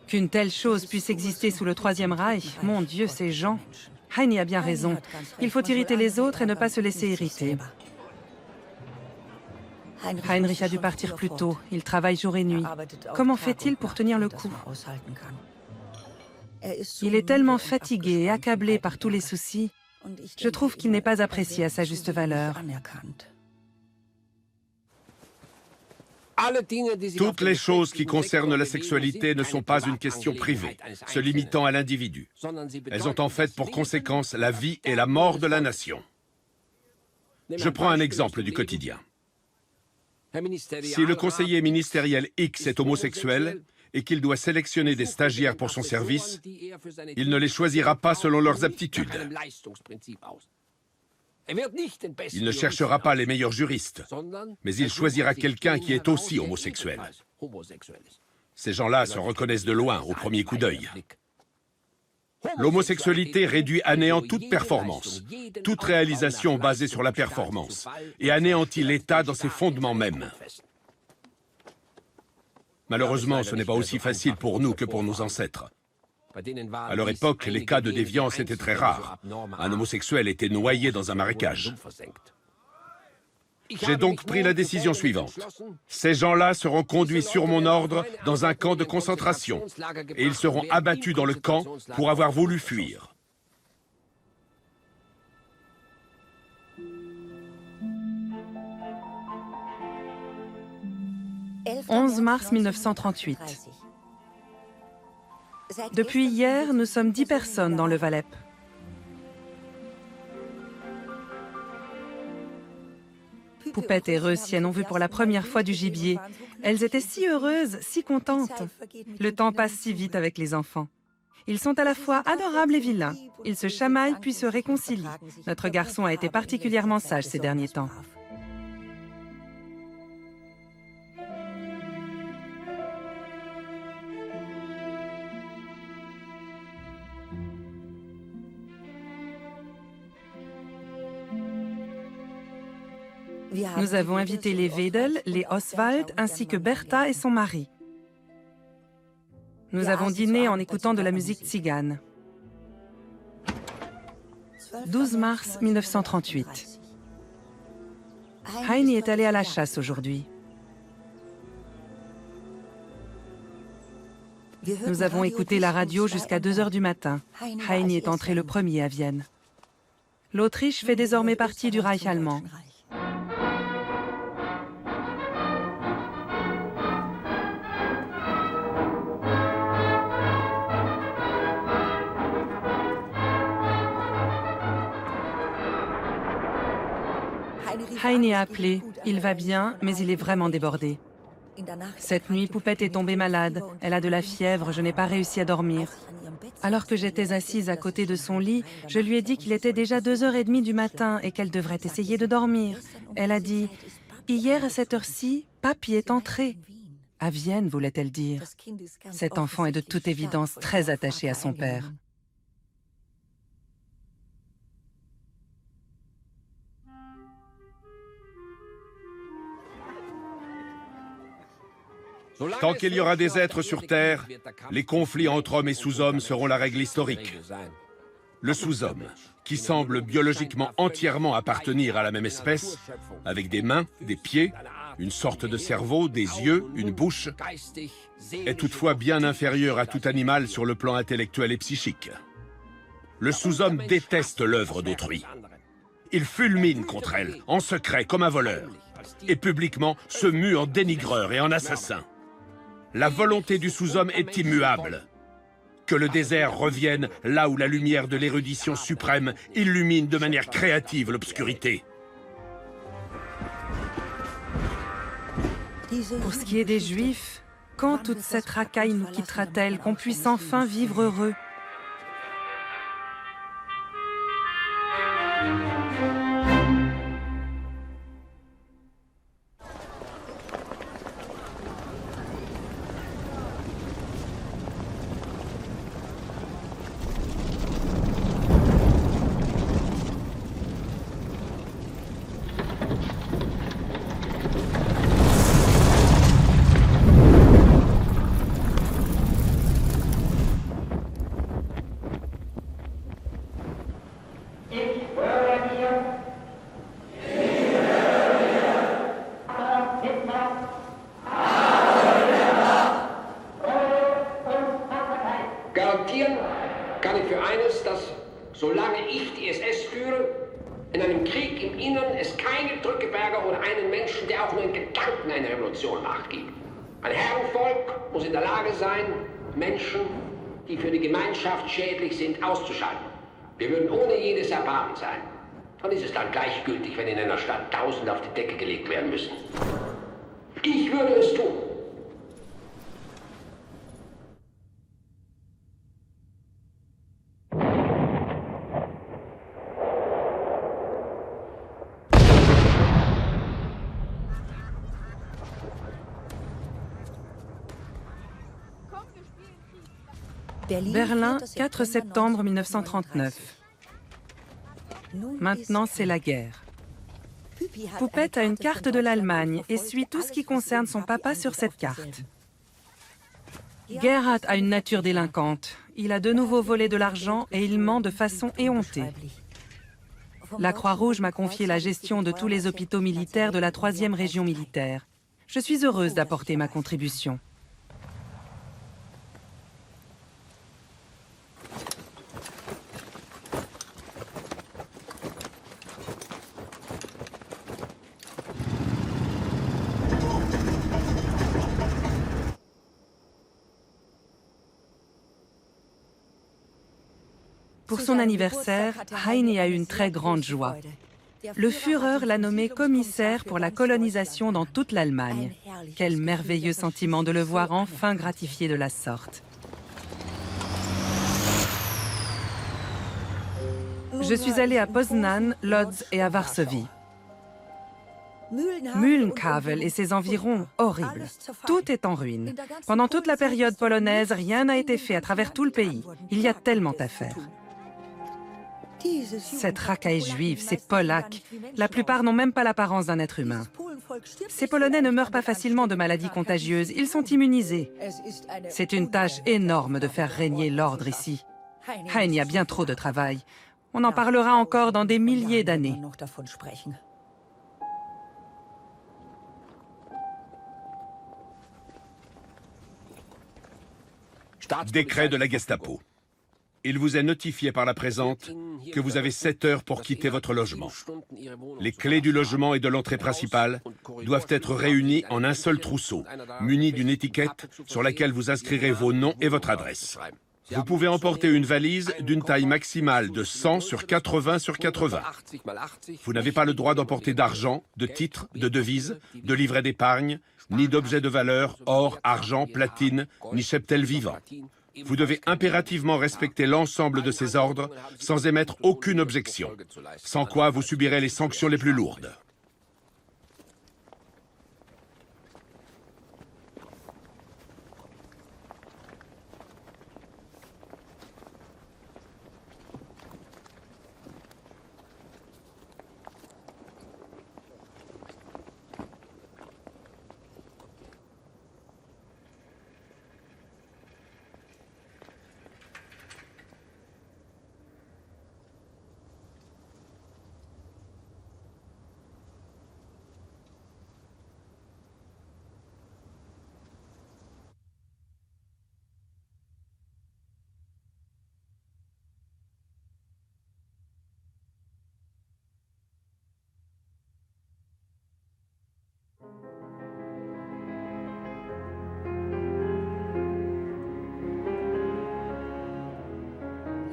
Qu'une telle chose puisse exister sous le Troisième Reich, mon Dieu, ces gens. Heini a bien raison. Il faut irriter les autres et ne pas se laisser irriter. Heinrich a dû partir plus tôt. Il travaille jour et nuit. Comment fait-il pour tenir le coup? Il est tellement fatigué et accablé par tous les soucis. Je trouve qu'il n'est pas apprécié à sa juste valeur. Toutes les choses qui concernent la sexualité ne sont pas une question privée, se limitant à l'individu. Elles ont en fait pour conséquence la vie et la mort de la nation. Je prends un exemple du quotidien. Si le conseiller ministériel X est homosexuel et qu'il doit sélectionner des stagiaires pour son service, il ne les choisira pas selon leurs aptitudes. Il ne cherchera pas les meilleurs juristes, mais il choisira quelqu'un qui est aussi homosexuel. Ces gens-là se reconnaissent de loin, au premier coup d'œil. L'homosexualité réduit à néant toute performance, toute réalisation basée sur la performance, et anéantit l'État dans ses fondements mêmes. Malheureusement, ce n'est pas aussi facile pour nous que pour nos ancêtres. À leur époque, les cas de déviance étaient très rares. Un homosexuel était noyé dans un marécage. J'ai donc pris la décision suivante. Ces gens-là seront conduits sur mon ordre dans un camp de concentration, et ils seront abattus dans le camp pour avoir voulu fuir. « 11 mars 1938. Depuis hier, nous sommes 10 personnes dans le Valais. Poupette et Reussienne ont vu pour la première fois du gibier. Elles étaient si heureuses, si contentes. Le temps passe si vite avec les enfants. Ils sont à la fois adorables et vilains. Ils se chamaillent puis se réconcilient. Notre garçon a été particulièrement sage ces derniers temps. Nous avons invité les Wedel, les Oswald, ainsi que Bertha et son mari. Nous avons dîné en écoutant de la musique tzigane. 12 mars 1938. Heini est allé à la chasse aujourd'hui. Nous avons écouté la radio jusqu'à 2 heures du matin. Heini est entré le premier à Vienne. L'Autriche fait désormais partie du Reich allemand. Heini a appelé. Il va bien, mais il est vraiment débordé. Cette nuit, Poupette est tombée malade. Elle a de la fièvre, je n'ai pas réussi à dormir. Alors que j'étais assise à côté de son lit, je lui ai dit qu'il était déjà 2h30 du matin et qu'elle devrait essayer de dormir. Elle a dit « Hier à cette heure-ci, Papy est entré. » À Vienne, voulait-elle dire. Cet enfant est de toute évidence très attaché à son père. Tant qu'il y aura des êtres sur Terre, les conflits entre hommes et sous-hommes seront la règle historique. Le sous-homme, qui semble biologiquement entièrement appartenir à la même espèce, avec des mains, des pieds, une sorte de cerveau, des yeux, une bouche, est toutefois bien inférieur à tout animal sur le plan intellectuel et psychique. Le sous-homme déteste l'œuvre d'autrui. Il fulmine contre elle, en secret, comme un voleur, et publiquement se mue en dénigreur et en assassin. La volonté du sous-homme est immuable. Que le désert revienne là où la lumière de l'érudition suprême illumine de manière créative l'obscurité. Pour ce qui est des Juifs, quand toute cette racaille nous quittera-t-elle, qu'on puisse enfin vivre heureux? Garantieren kann ich für eines, dass solange ich die SS führe, in einem Krieg im Innern es keine Drückeberger oder einen Menschen, der auch nur in Gedanken eine Revolution nachgibt. Ein Herrenvolk muss in der Lage sein, Menschen, die für die Gemeinschaft schädlich sind, auszuschalten. Wir würden ohne jedes Erbarmen sein. Dann ist es dann gleichgültig, wenn in einer Stadt Tausende auf die Decke gelegt werden müssen. Ich würde es tun. Berlin, 4 septembre 1939. Maintenant, c'est la guerre. Poupette a une carte de l'Allemagne et suit tout ce qui concerne son papa sur cette carte. Gerhard a une nature délinquante. Il a de nouveau volé de l'argent et il ment de façon éhontée. La Croix-Rouge m'a confié la gestion de tous les hôpitaux militaires de la 3e région militaire. Je suis heureuse d'apporter ma contribution. Pour son anniversaire, Heini a eu une très grande joie. Le Führer l'a nommé commissaire pour la colonisation dans toute l'Allemagne. Quel merveilleux sentiment de le voir enfin gratifié de la sorte. Je suis allée à Poznan, Lodz et à Varsovie. Mühlenkavel et ses environs, horribles. Tout est en ruine. Pendant toute la période polonaise, rien n'a été fait à travers tout le pays. Il y a tellement à faire. Cette racaille juive, ces Polacs, la plupart n'ont même pas l'apparence d'un être humain. Ces Polonais ne meurent pas facilement de maladies contagieuses, ils sont immunisés. C'est une tâche énorme de faire régner l'ordre ici. Heini a bien trop de travail. On en parlera encore dans des milliers d'années. Décret de la Gestapo. Il vous est notifié par la présente que vous avez 7 heures pour quitter votre logement. Les clés du logement et de l'entrée principale doivent être réunies en un seul trousseau, muni d'une étiquette sur laquelle vous inscrirez vos noms et votre adresse. Vous pouvez emporter une valise d'une taille maximale de 100 sur 80 sur 80. Vous n'avez pas le droit d'emporter d'argent, de titres, de devises, de livrets d'épargne, ni d'objets de valeur, or, argent, platine, ni cheptel vivant. Vous devez impérativement respecter l'ensemble de ces ordres sans émettre aucune objection, sans quoi vous subirez les sanctions les plus lourdes.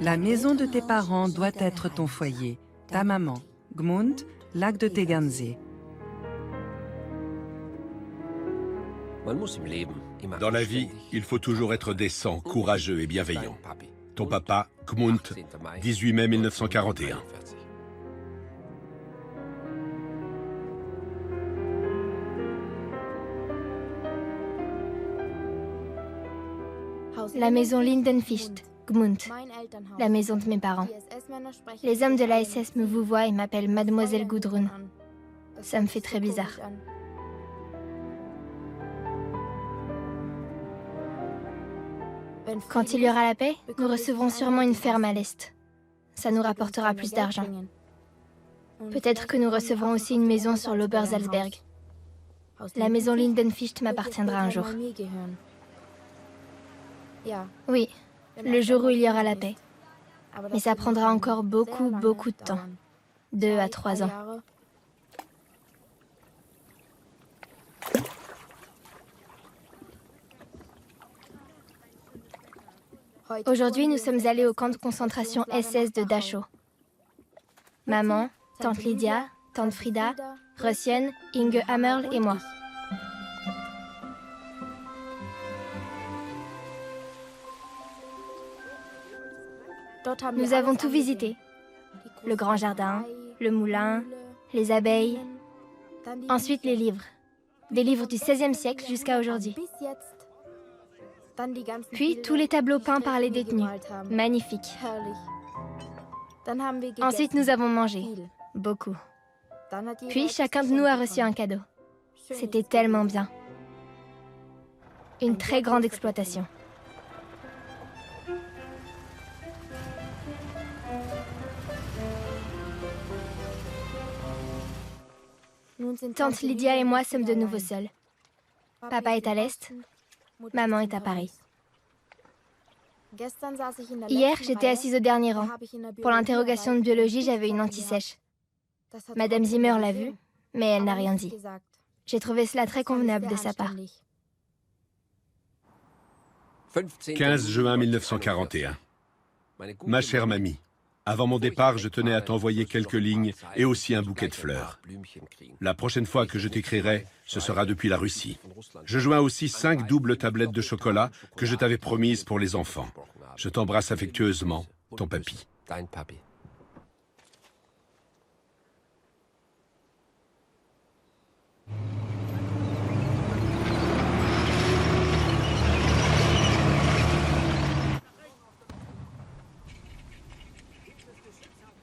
La maison de tes parents doit être ton foyer. Ta maman, Gmund, lac de Tegernsee. Dans la vie, il faut toujours être décent, courageux et bienveillant. Ton papa, Gmund, 18 mai 1941. La maison Lindenficht, Gmund, la maison de mes parents. Les hommes de la SS me vouvoient et m'appellent Mademoiselle Gudrun. Ça me fait très bizarre. Quand il y aura la paix, nous recevrons sûrement une ferme à l'est. Ça nous rapportera plus d'argent. Peut-être que nous recevrons aussi une maison sur l'Obersalzberg. La maison Lindenficht m'appartiendra un jour. Oui, le jour où il y aura la paix. Mais ça prendra encore beaucoup de temps. 2 à 3 ans. Aujourd'hui, nous sommes allés au camp de concentration SS de Dachau. Maman, tante Lydia, tante Frida, Röschen, Inge Hammerl et moi. Nous avons tout visité. Le grand jardin, le moulin, les abeilles. Ensuite, les livres. Des livres du XVIe siècle jusqu'à aujourd'hui. Puis, tous les tableaux peints par les détenus. Magnifiques. Ensuite, nous avons mangé. Beaucoup. Puis, chacun de nous a reçu un cadeau. C'était tellement bien. Une très grande exploitation. Tante Lydia et moi sommes de nouveau seuls. Papa est à l'Est, maman est à Paris. Hier, j'étais assise au dernier rang. Pour l'interrogation de biologie, j'avais une anti-sèche. Madame Zimmer l'a vue, mais elle n'a rien dit. J'ai trouvé cela très convenable de sa part. 15 juin 1941. Ma chère mamie, avant mon départ, je tenais à t'envoyer quelques lignes et aussi un bouquet de fleurs. La prochaine fois que je t'écrirai, ce sera depuis la Russie. Je joins aussi 5 doubles tablettes de chocolat que je t'avais promises pour les enfants. Je t'embrasse affectueusement, ton papy.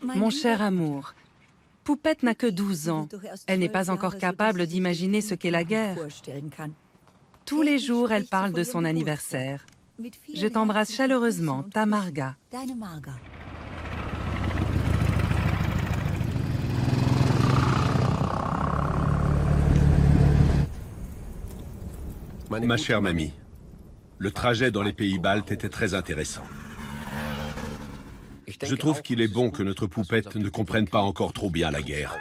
Mon cher amour, Poupette n'a que 12 ans. Elle n'est pas encore capable d'imaginer ce qu'est la guerre. Tous les jours, elle parle de son anniversaire. Je t'embrasse chaleureusement, ta Marga. Ma chère mamie, le trajet dans les pays baltes était très intéressant. Je trouve qu'il est bon que notre Poupette ne comprenne pas encore trop bien la guerre.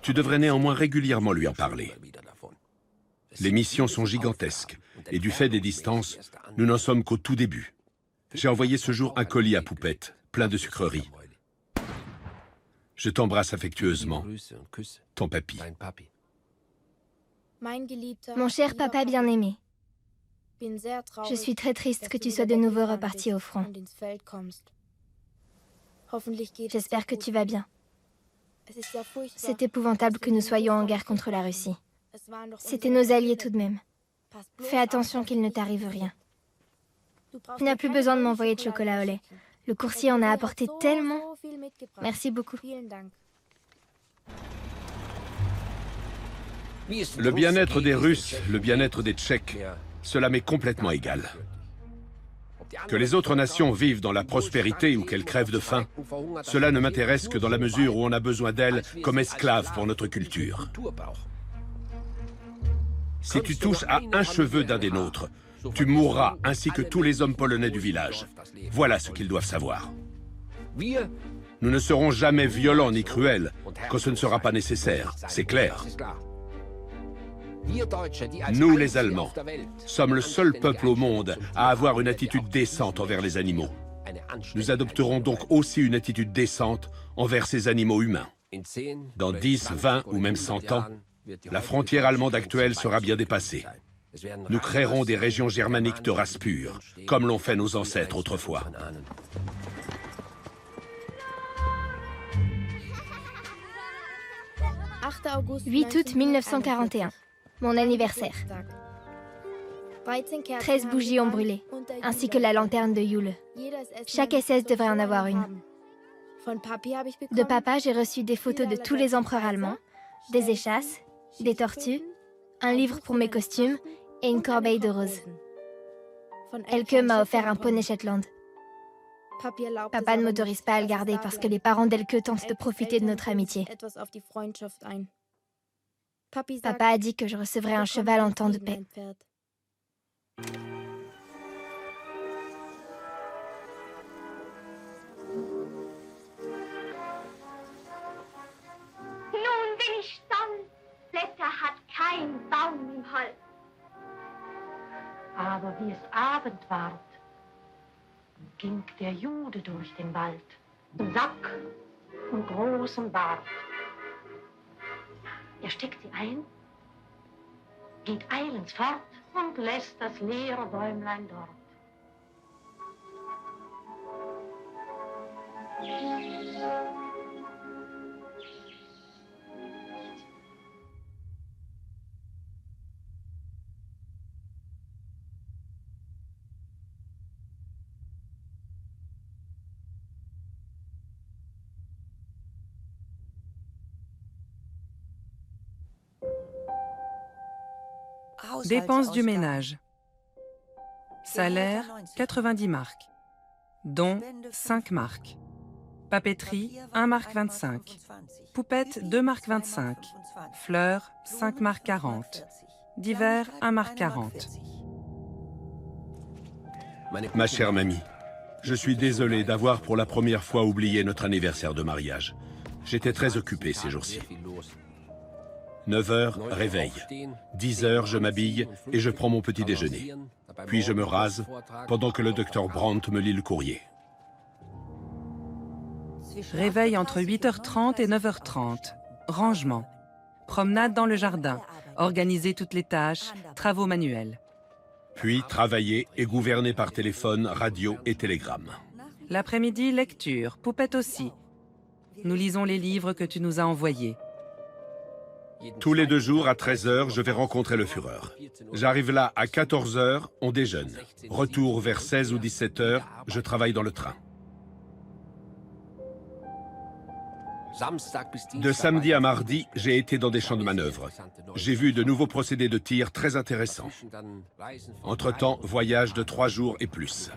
Tu devrais néanmoins régulièrement lui en parler. Les missions sont gigantesques, et du fait des distances, nous n'en sommes qu'au tout début. J'ai envoyé ce jour un colis à Poupette, plein de sucreries. Je t'embrasse affectueusement, ton papy. Mon cher papa bien-aimé, je suis très triste que tu sois de nouveau reparti au front. J'espère que tu vas bien. C'est épouvantable que nous soyons en guerre contre la Russie. C'était nos alliés tout de même. Fais attention qu'il ne t'arrive rien. Tu n'as plus besoin de m'envoyer de chocolat au lait. Le coursier en a apporté tellement. Merci beaucoup. Le bien-être des Russes, le bien-être des Tchèques, cela m'est complètement égal. Que les autres nations vivent dans la prospérité ou qu'elles crèvent de faim, cela ne m'intéresse que dans la mesure où on a besoin d'elles comme esclaves pour notre culture. Si tu touches à un cheveu d'un des nôtres, tu mourras ainsi que tous les hommes polonais du village. Voilà ce qu'ils doivent savoir. Nous ne serons jamais violents ni cruels quand ce ne sera pas nécessaire, c'est clair. Nous, les Allemands, sommes le seul peuple au monde à avoir une attitude décente envers les animaux. Nous adopterons donc aussi une attitude décente envers ces animaux humains. Dans 10, 20 ou même 100 ans, la frontière allemande actuelle sera bien dépassée. Nous créerons des régions germaniques de race pure, comme l'ont fait nos ancêtres autrefois. « 8 août 1941. Mon anniversaire. 13 bougies ont brûlé, ainsi que la lanterne de Yule. Chaque SS devrait en avoir une. De papa, j'ai reçu des photos de tous les empereurs allemands, des échasses, des tortues, un livre pour mes costumes et une corbeille de roses. Elke m'a offert un poney Shetland. Papa ne m'autorise pas à le garder parce que les parents d'Elke tentent de profiter de notre amitié. Papa a dit que je recevrais un cheval en temps de paix. Nun bin ich stolz, Blätter hat kein Baum im Holz. Aber wie es Abend ward, ging der Jude durch den Wald, im Sack und großem Bart. Er steckt sie ein, geht eilends fort und lässt das leere Bäumlein dort. Dépenses du ménage. Salaire, 90 marks. Dons, 5 marks. Papeterie, 1 mark 25. Poupette, 2 marks 25. Fleurs, 5 marks 40. Divers, 1 mark 40. Ma chère mamie, je suis désolé d'avoir pour la première fois oublié notre anniversaire de mariage. J'étais très occupé ces jours-ci. 9 heures, réveil. 10 heures, je m'habille et je prends mon petit déjeuner. Puis je me rase pendant que le docteur Brandt me lit le courrier. Réveil entre 8h30 et 9h30. Rangement. Promenade dans le jardin. Organiser toutes les tâches. Travaux manuels. Puis travailler et gouverner par téléphone, radio et télégramme. L'après-midi, lecture. Poupette aussi. Nous lisons les livres que tu nous as envoyés. Tous les 2 jours, à 13 heures, je vais rencontrer le Führer. J'arrive là à 14 heures, on déjeune. Retour vers 16 ou 17 heures, je travaille dans le train. De samedi à mardi, j'ai été dans des champs de manœuvre. J'ai vu de nouveaux procédés de tir très intéressants. Entre-temps, voyage de 3 jours et plus.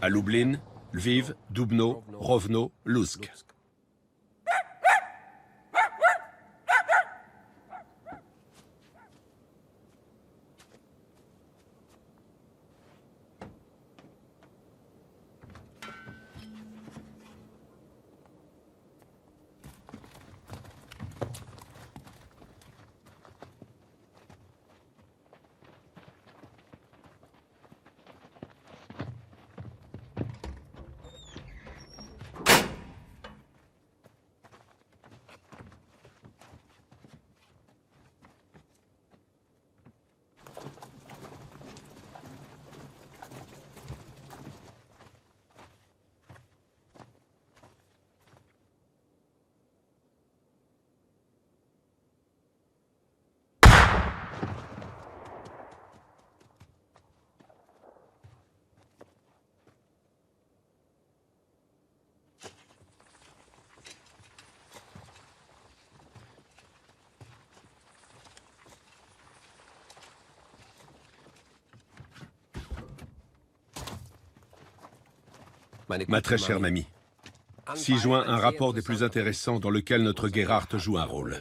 À Lublin, Lviv, Dubno, Rovno, Lutsk. Ma très chère mamie, 6 juin, un rapport des plus intéressants dans lequel notre Gerhard joue un rôle.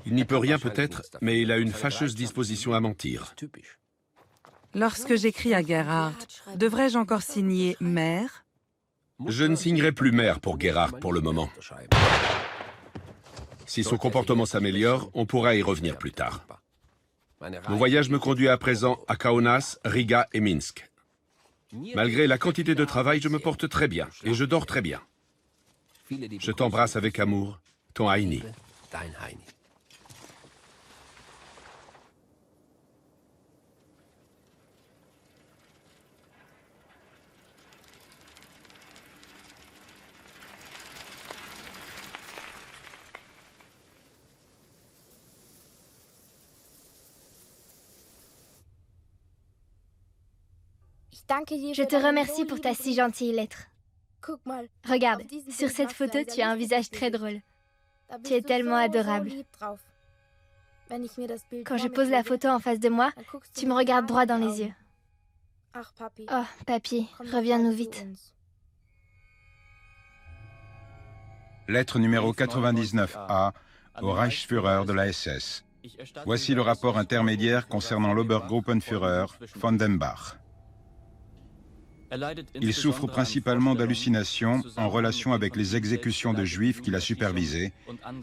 Il n'y peut rien peut-être, mais il a une fâcheuse disposition à mentir. Lorsque j'écris à Gerhard, devrais-je encore signer mère? Je ne signerai plus mère pour Gerhard pour le moment. Si son comportement s'améliore, on pourra y revenir plus tard. Mon voyage me conduit à présent à Kaunas, Riga et Minsk. Malgré la quantité de travail, je me porte très bien et je dors très bien. Je t'embrasse avec amour, ton Heini. Je te remercie pour ta si gentille lettre. Regarde, sur cette photo, tu as un visage très drôle. Tu es tellement adorable. Quand je pose la photo en face de moi, tu me regardes droit dans les yeux. Oh, papy, reviens-nous vite. Lettre numéro 99A au Reichsführer de la SS. Voici le rapport intermédiaire concernant l'Obergruppenführer von Dembach. Il souffre principalement d'hallucinations en relation avec les exécutions de juifs qu'il a supervisées,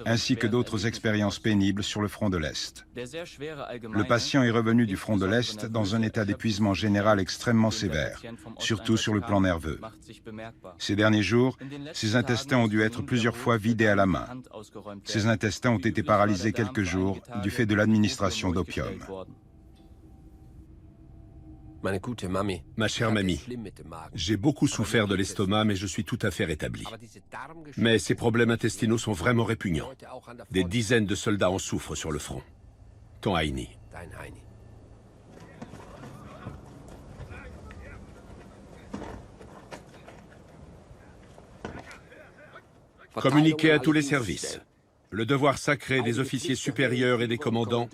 ainsi que d'autres expériences pénibles sur le front de l'Est. Le patient est revenu du front de l'Est dans un état d'épuisement général extrêmement sévère, surtout sur le plan nerveux. Ces derniers jours, ses intestins ont dû être plusieurs fois vidés à la main. Ses intestins ont été paralysés quelques jours du fait de l'administration d'opium. Ma chère mamie, j'ai beaucoup souffert de l'estomac, mais je suis tout à fait rétabli. Mais ces problèmes intestinaux sont vraiment répugnants. Des dizaines de soldats en souffrent sur le front. Ton Heini. Communiquez à tous les services. Le devoir sacré des officiers supérieurs et des commandants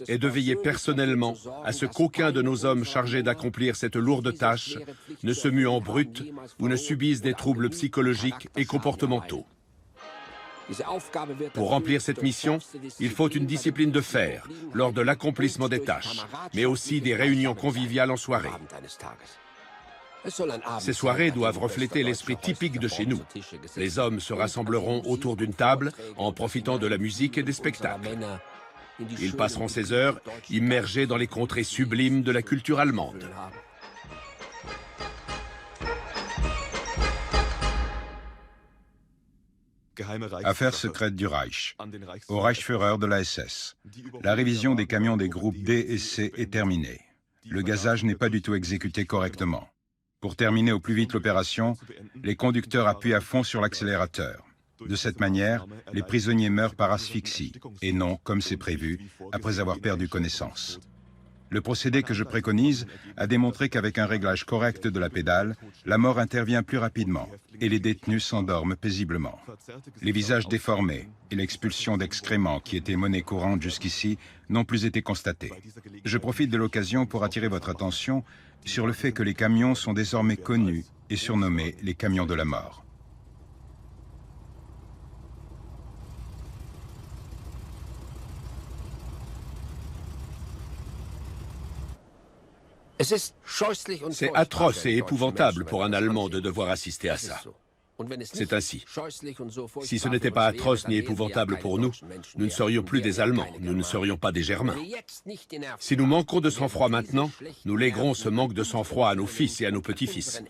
est de veiller personnellement à ce qu'aucun de nos hommes chargés d'accomplir cette lourde tâche ne se mue en brute ou ne subisse des troubles psychologiques et comportementaux. Pour remplir cette mission, il faut une discipline de fer lors de l'accomplissement des tâches, mais aussi des réunions conviviales en soirée. Ces soirées doivent refléter l'esprit typique de chez nous. Les hommes se rassembleront autour d'une table en profitant de la musique et des spectacles. Ils passeront ces heures immergés dans les contrées sublimes de la culture allemande. Affaire secrète du Reich. Au Reichsführer de la SS. La révision des camions des groupes D et C est terminée. Le gazage n'est pas du tout exécuté correctement. Pour terminer au plus vite l'opération, les conducteurs appuient à fond sur l'accélérateur. De cette manière, les prisonniers meurent par asphyxie, et non, comme c'est prévu, après avoir perdu connaissance. Le procédé que je préconise a démontré qu'avec un réglage correct de la pédale, la mort intervient plus rapidement, et les détenus s'endorment paisiblement. Les visages déformés et l'expulsion d'excréments qui étaient monnaie courante jusqu'ici n'ont plus été constatés. Je profite de l'occasion pour attirer votre attention sur le fait que les camions sont désormais connus et surnommés les camions de la mort. C'est atroce et épouvantable pour un Allemand de devoir assister à ça. C'est ainsi. Si ce n'était pas atroce ni épouvantable pour nous, nous ne serions plus des Allemands, nous ne serions pas des Germains. Si nous manquons de sang-froid maintenant, nous léguerons ce manque de sang-froid à nos fils et à nos petits-fils.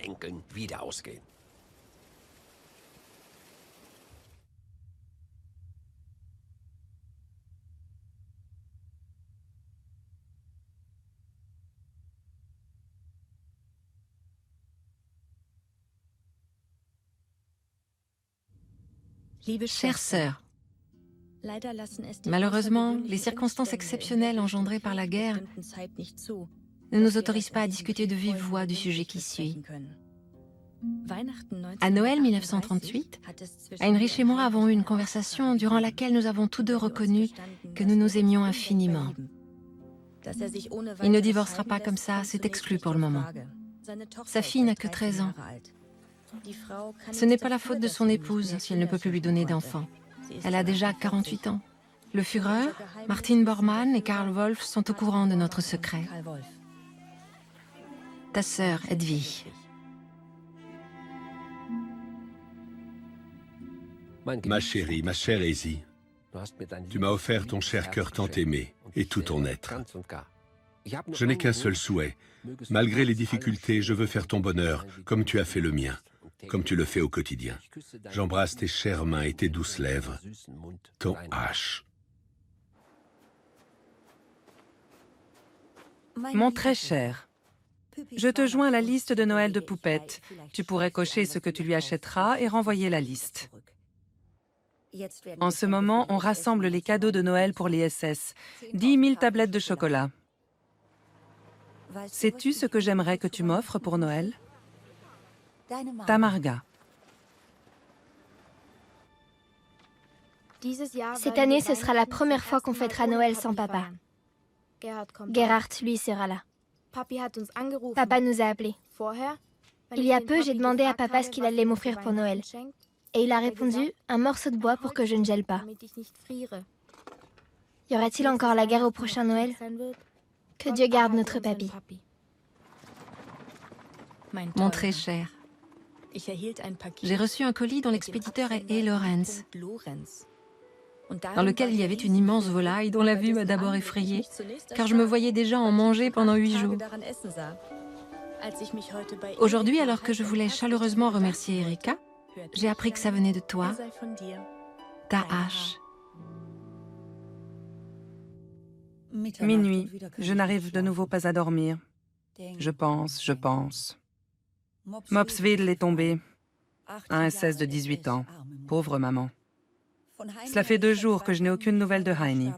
Chère sœur, malheureusement, les circonstances exceptionnelles engendrées par la guerre ne nous autorisent pas à discuter de vive voix du sujet qui suit. À Noël 1938, Heinrich et moi avons eu une conversation durant laquelle nous avons tous deux reconnu que nous nous aimions infiniment. Il ne divorcera pas comme ça, c'est exclu pour le moment. Sa fille n'a que 13 ans. Ce n'est pas la faute de son épouse s'il ne peut plus lui donner d'enfants. Elle a déjà 48 ans. Le Führer, Martin Bormann et Karl Wolf sont au courant de notre secret. Ta sœur, Hedwig. Ma chérie, ma chère Aisy, tu m'as offert ton cher cœur tant aimé et tout ton être. Je n'ai qu'un seul souhait. Malgré les difficultés, je veux faire ton bonheur comme tu as fait le mien, comme tu le fais au quotidien. J'embrasse tes chères mains et tes douces lèvres, ton H. Mon très cher, je te joins la liste de Noël de Poupette. Tu pourrais cocher ce que tu lui achèteras et renvoyer la liste. En ce moment, on rassemble les cadeaux de Noël pour les SS. 10 000 tablettes de chocolat. Sais-tu ce que j'aimerais que tu m'offres pour Noël? Ta Marga. Cette année, ce sera la première fois qu'on fêtera Noël sans papa. Gerhard, lui, sera là. Papa nous a appelés. Il y a peu, j'ai demandé à papa ce qu'il allait m'offrir pour Noël. Et il a répondu, un morceau de bois pour que je ne gèle pas. Y aura-t-il encore la guerre au prochain Noël? Que Dieu garde notre papy. Mon très cher, j'ai reçu un colis dont l'expéditeur est E. Lorenz, dans lequel il y avait une immense volaille dont la vue m'a d'abord effrayée, car je me voyais déjà en manger pendant 8 jours. Aujourd'hui, alors que je voulais chaleureusement remercier Erika, j'ai appris que ça venait de toi, ta hache. Minuit, je n'arrive de nouveau pas à dormir. Je pense. Mopswedel est tombé. Un SS de 18 ans. Pauvre maman. Cela fait 2 jours que je n'ai aucune nouvelle de Heini.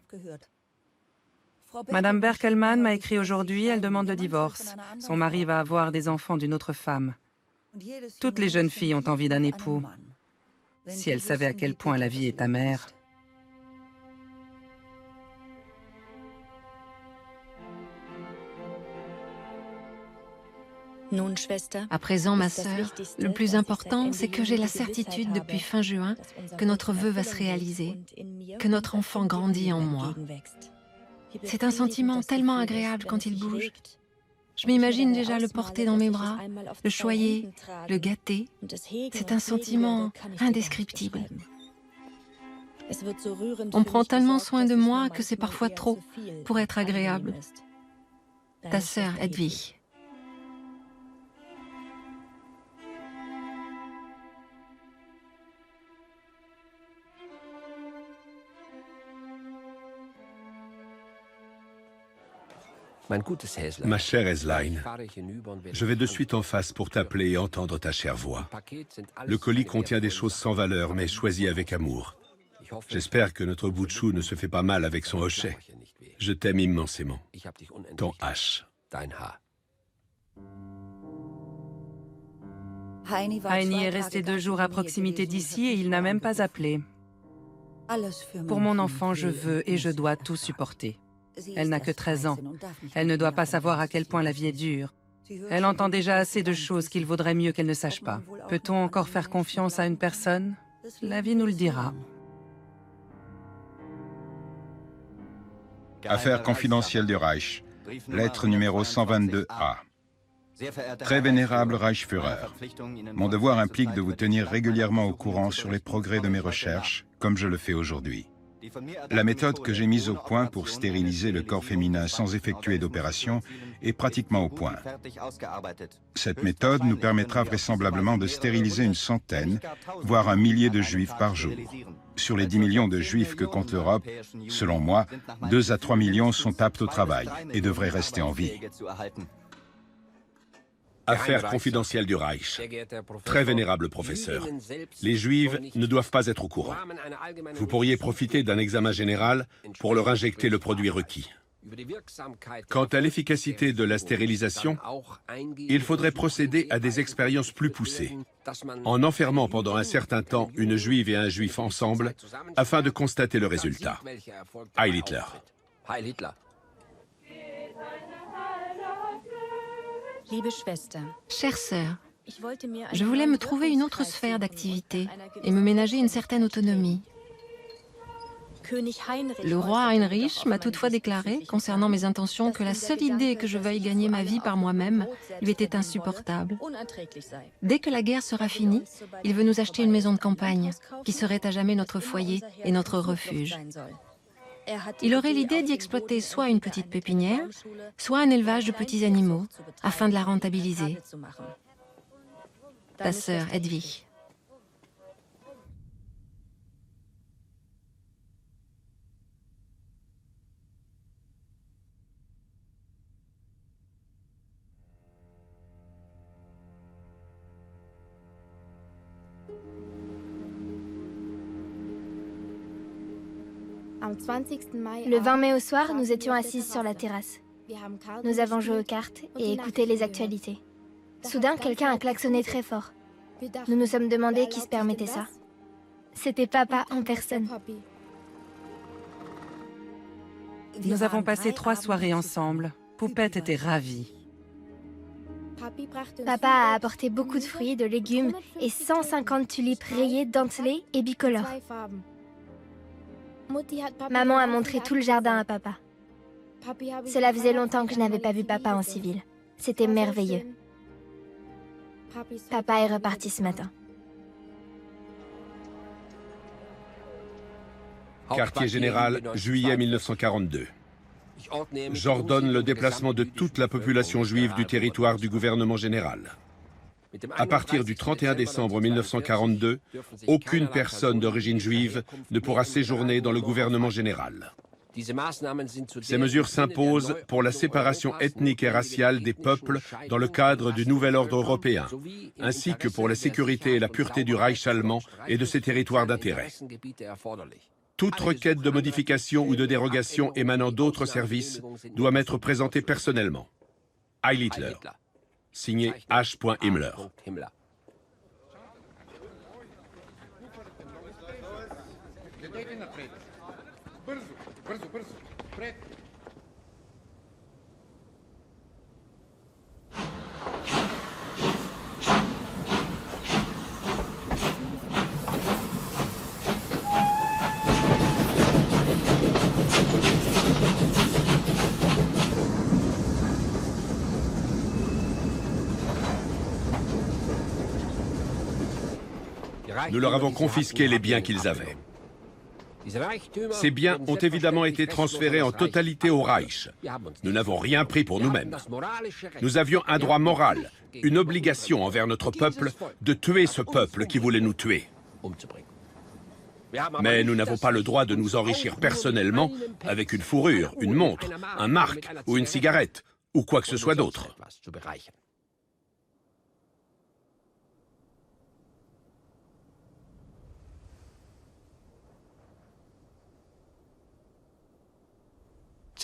Madame Berkelmann m'a écrit aujourd'hui, elle demande le divorce. Son mari va avoir des enfants d'une autre femme. Toutes les jeunes filles ont envie d'un époux. Si elles savaient à quel point la vie est amère. À présent, ma sœur, le plus important, c'est que j'ai la certitude depuis fin juin que notre vœu va se réaliser, que notre enfant grandit en moi. C'est un sentiment tellement agréable quand il bouge. Je m'imagine déjà le porter dans mes bras, le choyer, le gâter. C'est un sentiment indescriptible. On prend tellement soin de moi que c'est parfois trop pour être agréable. Ta sœur, Hedwig. Ma chère Eslein, je vais de suite en face pour t'appeler et entendre ta chère voix. Le colis contient des choses sans valeur, mais choisies avec amour. J'espère que notre bout de chou ne se fait pas mal avec son hochet. Je t'aime immensément. Ton H. Heini est resté 2 jours à proximité d'ici et il n'a même pas appelé. Pour mon enfant, je veux et je dois tout supporter. Elle n'a que 13 ans. Elle ne doit pas savoir à quel point la vie est dure. Elle entend déjà assez de choses qu'il vaudrait mieux qu'elle ne sache pas. Peut-on encore faire confiance à une personne? La vie nous le dira. Affaire confidentielle du Reich. Lettre numéro 122A. Très vénérable Reichsführer, mon devoir implique de vous tenir régulièrement au courant sur les progrès de mes recherches, comme je le fais aujourd'hui. La méthode que j'ai mise au point pour stériliser le corps féminin sans effectuer d'opération est pratiquement au point. Cette méthode nous permettra vraisemblablement de stériliser une centaine, voire 1 millier de juifs par jour. Sur les 10 millions de juifs que compte l'Europe, selon moi, 2 à 3 millions sont aptes au travail et devraient rester en vie. Affaire confidentielle du Reich. Très vénérable professeur. Les Juives ne doivent pas être au courant. Vous pourriez profiter d'un examen général pour leur injecter le produit requis. Quant à l'efficacité de la stérilisation, il faudrait procéder à des expériences plus poussées, en enfermant pendant un certain temps une Juive et un Juif ensemble, afin de constater le résultat. Heil Hitler. Chère sœur, je voulais me trouver une autre sphère d'activité et me ménager une certaine autonomie. Le roi Heinrich m'a toutefois déclaré, concernant mes intentions, que la seule idée que je veuille gagner ma vie par moi-même lui était insupportable. Dès que la guerre sera finie, il veut nous acheter une maison de campagne, qui serait à jamais notre foyer et notre refuge. Il aurait l'idée d'y exploiter soit une petite pépinière, soit un élevage de petits animaux, afin de la rentabiliser. Ta sœur, Hedwig. Le 20 mai au soir, nous étions assises sur la terrasse. Nous avons joué aux cartes et écouté les actualités. Soudain, quelqu'un a klaxonné très fort. Nous nous sommes demandé qui se permettait ça. C'était papa en personne. Nous avons passé 3 soirées ensemble. Poupette était ravie. Papa a apporté beaucoup de fruits, de légumes et 150 tulipes rayées, dentelées et bicolores. Maman a montré tout le jardin à papa. Cela faisait longtemps que je n'avais pas vu papa en civil. C'était merveilleux. Papa est reparti ce matin. Quartier général, juillet 1942. J'ordonne le déplacement de toute la population juive du territoire du gouvernement général. À partir du 31 décembre 1942, aucune personne d'origine juive ne pourra séjourner dans le gouvernement général. Ces mesures s'imposent pour la séparation ethnique et raciale des peuples dans le cadre du nouvel ordre européen, ainsi que pour la sécurité et la pureté du Reich allemand et de ses territoires d'intérêt. Toute requête de modification ou de dérogation émanant d'autres services doit m'être présentée personnellement. Heil Hitler. Signé H. Himmler. Nous leur avons confisqué les biens qu'ils avaient. Ces biens ont évidemment été transférés en totalité au Reich. Nous n'avons rien pris pour nous-mêmes. Nous avions un droit moral, une obligation envers notre peuple de tuer ce peuple qui voulait nous tuer. Mais nous n'avons pas le droit de nous enrichir personnellement avec une fourrure, une montre, un marque ou une cigarette, ou quoi que ce soit d'autre.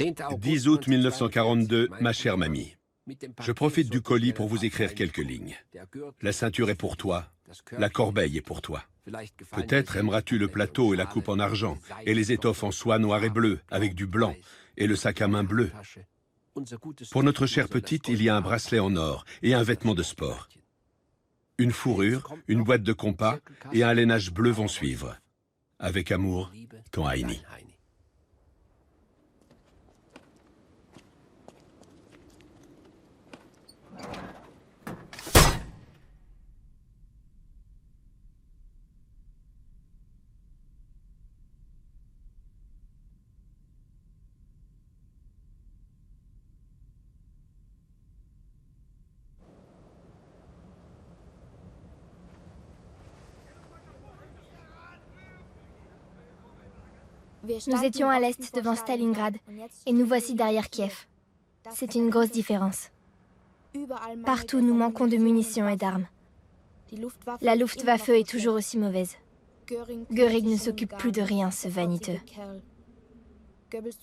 « 10 août 1942, ma chère mamie. Je profite du colis pour vous écrire quelques lignes. La ceinture est pour toi, la corbeille est pour toi. Peut-être aimeras-tu le plateau et la coupe en argent, et les étoffes en soie noir et bleu, avec du blanc, et le sac à main bleu. Pour notre chère petite, il y a un bracelet en or et un vêtement de sport. Une fourrure, une boîte de compas et un lainage bleu vont suivre. Avec amour, ton Heini. » Nous étions à l'est devant Stalingrad et nous voici derrière Kiev. C'est une grosse différence. Partout, nous manquons de munitions et d'armes. La Luftwaffe est toujours aussi mauvaise. Göring ne s'occupe plus de rien, ce vaniteux.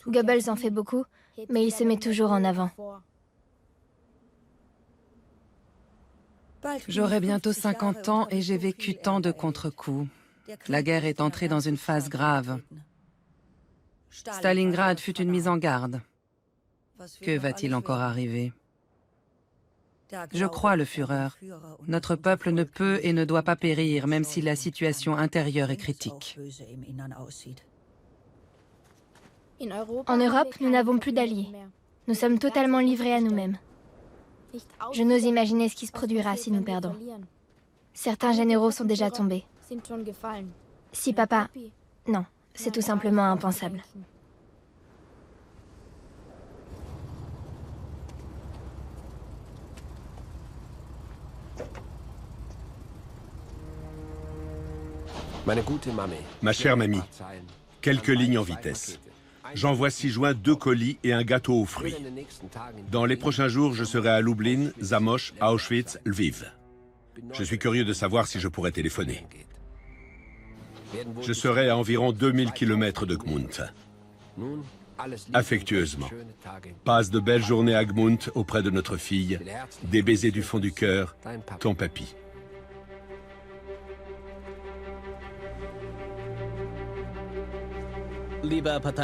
Goebbels en fait beaucoup, mais il se met toujours en avant. J'aurai bientôt 50 ans et j'ai vécu tant de contre-coups. La guerre est entrée dans une phase grave. Stalingrad fut une mise en garde. Que va-t-il encore arriver? Je crois le Führer. Notre peuple ne peut et ne doit pas périr, même si la situation intérieure est critique. En Europe, nous n'avons plus d'alliés. Nous sommes totalement livrés à nous-mêmes. Je n'ose imaginer ce qui se produira si nous perdons. Certains généraux sont déjà tombés. Si papa... Non, c'est tout simplement impensable. Ma chère mamie, quelques lignes en vitesse. J'envoie ci-joint 2 colis et un gâteau aux fruits. Dans les prochains jours, je serai à Lublin, Zamość, Auschwitz, Lviv. Je suis curieux de savoir si je pourrais téléphoner. Je serai à environ 2000 km de Gmund. Affectueusement. Passe de belles journées à Gmund auprès de notre fille. Des baisers du fond du cœur, ton papy.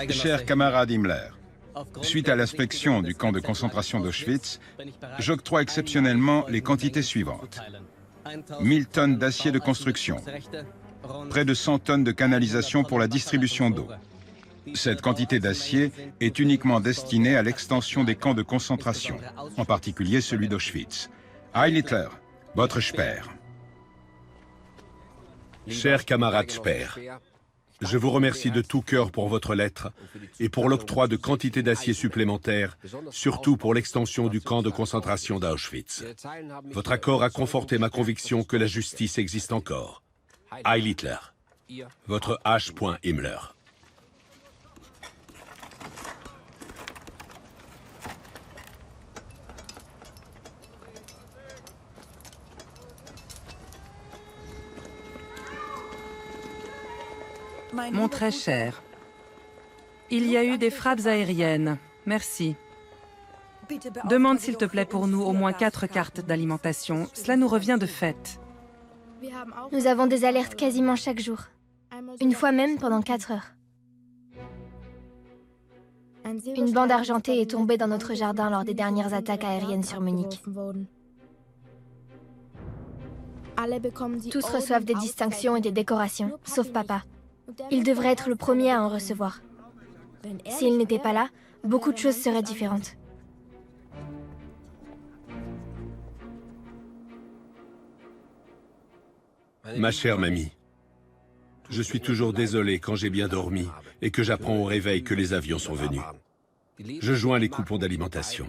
Cher camarade Himmler, suite à l'inspection du camp de concentration d'Auschwitz, j'octroie exceptionnellement les quantités suivantes. 1000 tonnes d'acier de construction, près de 100 tonnes de canalisation pour la distribution d'eau. Cette quantité d'acier est uniquement destinée à l'extension des camps de concentration, en particulier celui d'Auschwitz. Heil Hitler, votre Speer. Cher camarade Speer, je vous remercie de tout cœur pour votre lettre et pour l'octroi de quantités d'acier supplémentaires, surtout pour l'extension du camp de concentration d'Auschwitz. Votre accord a conforté ma conviction que la justice existe encore. Heil Hitler. Votre H. Himmler. Mon très cher, il y a eu des frappes aériennes. Merci. Demande s'il te plaît pour nous au moins 4 cartes d'alimentation. Cela nous revient de fait. Nous avons des alertes quasiment chaque jour. Une fois même pendant 4 heures. Une bande argentée est tombée dans notre jardin lors des dernières attaques aériennes sur Munich. Tous reçoivent des distinctions et des décorations, sauf papa. Il devrait être le premier à en recevoir. S'il n'était pas là, beaucoup de choses seraient différentes. Ma chère mamie, je suis toujours désolé quand j'ai bien dormi et que j'apprends au réveil que les avions sont venus. Je joins les coupons d'alimentation.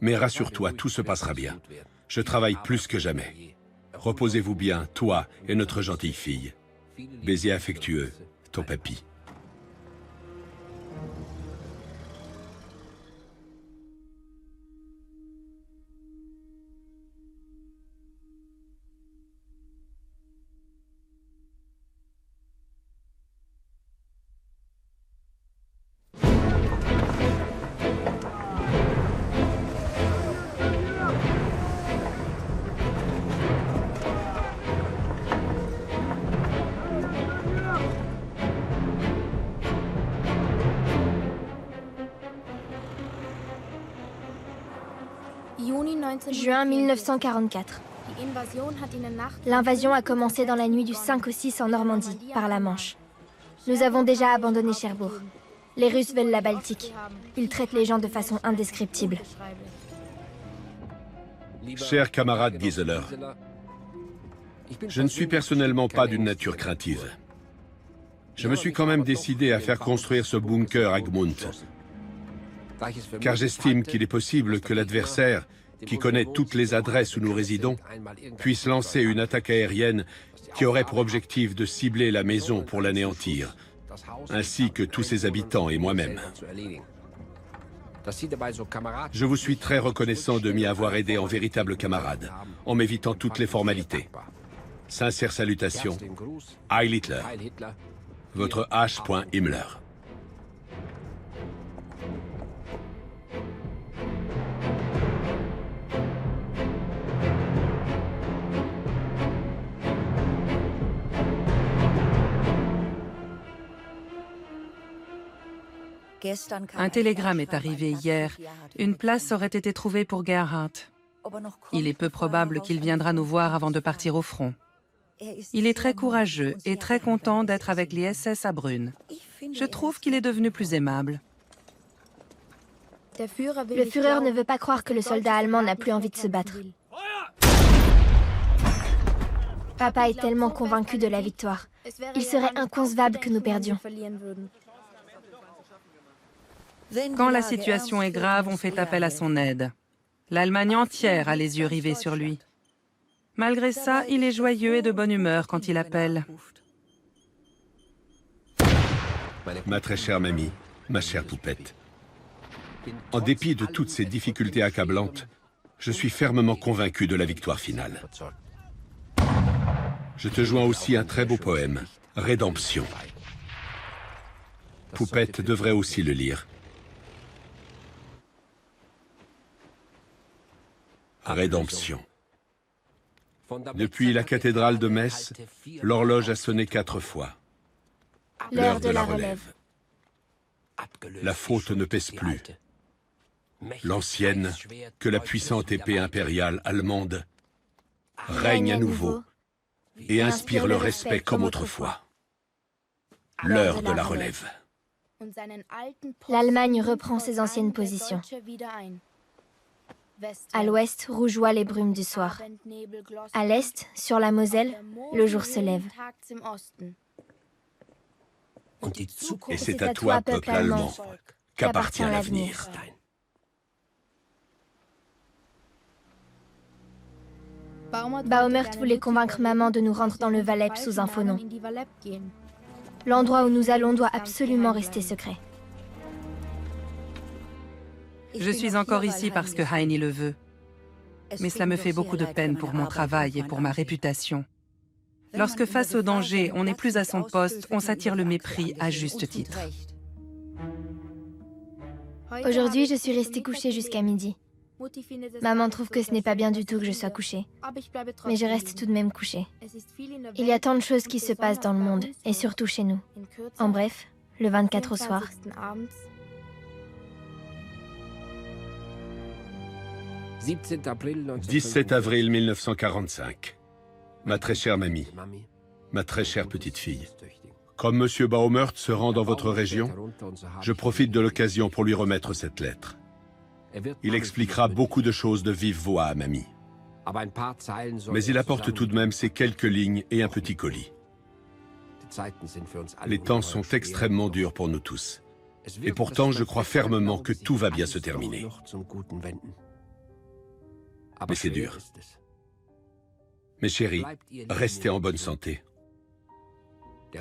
Mais rassure-toi, tout se passera bien. Je travaille plus que jamais. Reposez-vous bien, toi et notre gentille fille. Baiser affectueux, ton papy. Juin 1944. L'invasion a commencé dans la nuit du 5 au 6 en Normandie, par la Manche. Nous avons déjà abandonné Cherbourg. Les Russes veulent la Baltique. Ils traitent les gens de façon indescriptible. Cher camarade Gieseler, je ne suis personnellement pas d'une nature craintive. Je me suis quand même décidé à faire construire ce bunker à Gmund, car j'estime qu'il est possible que l'adversaire, qui connaît toutes les adresses où nous résidons, puisse lancer une attaque aérienne qui aurait pour objectif de cibler la maison pour l'anéantir, ainsi que tous ses habitants et moi-même. Je vous suis très reconnaissant de m'y avoir aidé en véritable camarade, en m'évitant toutes les formalités. Sincères salutations, Heil Hitler. Votre H. Himmler. Un télégramme est arrivé hier. Une place aurait été trouvée pour Gerhard. Il est peu probable qu'il viendra nous voir avant de partir au front. Il est très courageux et très content d'être avec les SS à Brünn. Je trouve qu'il est devenu plus aimable. Le Führer ne veut pas croire que le soldat allemand n'a plus envie de se battre. Papa est tellement convaincu de la victoire. Il serait inconcevable que nous perdions. Quand la situation est grave, on fait appel à son aide. L'Allemagne entière a les yeux rivés sur lui. Malgré ça, il est joyeux et de bonne humeur quand il appelle. Ma très chère mamie, ma chère poupette. En dépit de toutes ces difficultés accablantes, je suis fermement convaincu de la victoire finale. Je te joins aussi un très beau poème, Rédemption. Poupette devrait aussi le lire. Rédemption. Depuis la cathédrale de Metz, l'horloge a sonné 4 fois. L'heure de la relève. La faute ne pèse plus. L'ancienne, que la puissante épée impériale allemande règne à nouveau et inspire le respect comme autrefois. L'heure de la relève. L'Allemagne reprend ses anciennes positions. À l'ouest rougeoient les brumes du soir. À l'est, sur la Moselle, le jour se lève. Et c'est à toi, peuple allemand, qu'appartient l'avenir. Baumert voulait convaincre maman de nous rendre dans le Valais sous un faux nom. L'endroit où nous allons doit absolument rester secret. Je suis encore ici parce que Heini le veut. Mais cela me fait beaucoup de peine pour mon travail et pour ma réputation. Lorsque face au danger, on n'est plus à son poste, on s'attire le mépris à juste titre. Aujourd'hui, je suis restée couchée jusqu'à midi. Maman trouve que ce n'est pas bien du tout que je sois couchée. Mais je reste tout de même couchée. Il y a tant de choses qui se passent dans le monde, et surtout chez nous. En bref, le 24 au soir. 17 avril 1945. Ma très chère mamie, ma très chère petite fille. Comme M. Baumert se rend dans votre région, je profite de l'occasion pour lui remettre cette lettre. Il expliquera beaucoup de choses de vive voix à mamie. Mais il apporte tout de même ces quelques lignes et un petit colis. Les temps sont extrêmement durs pour nous tous. Et pourtant, je crois fermement que tout va bien se terminer. Mais c'est dur. Mes chéris, restez en bonne santé.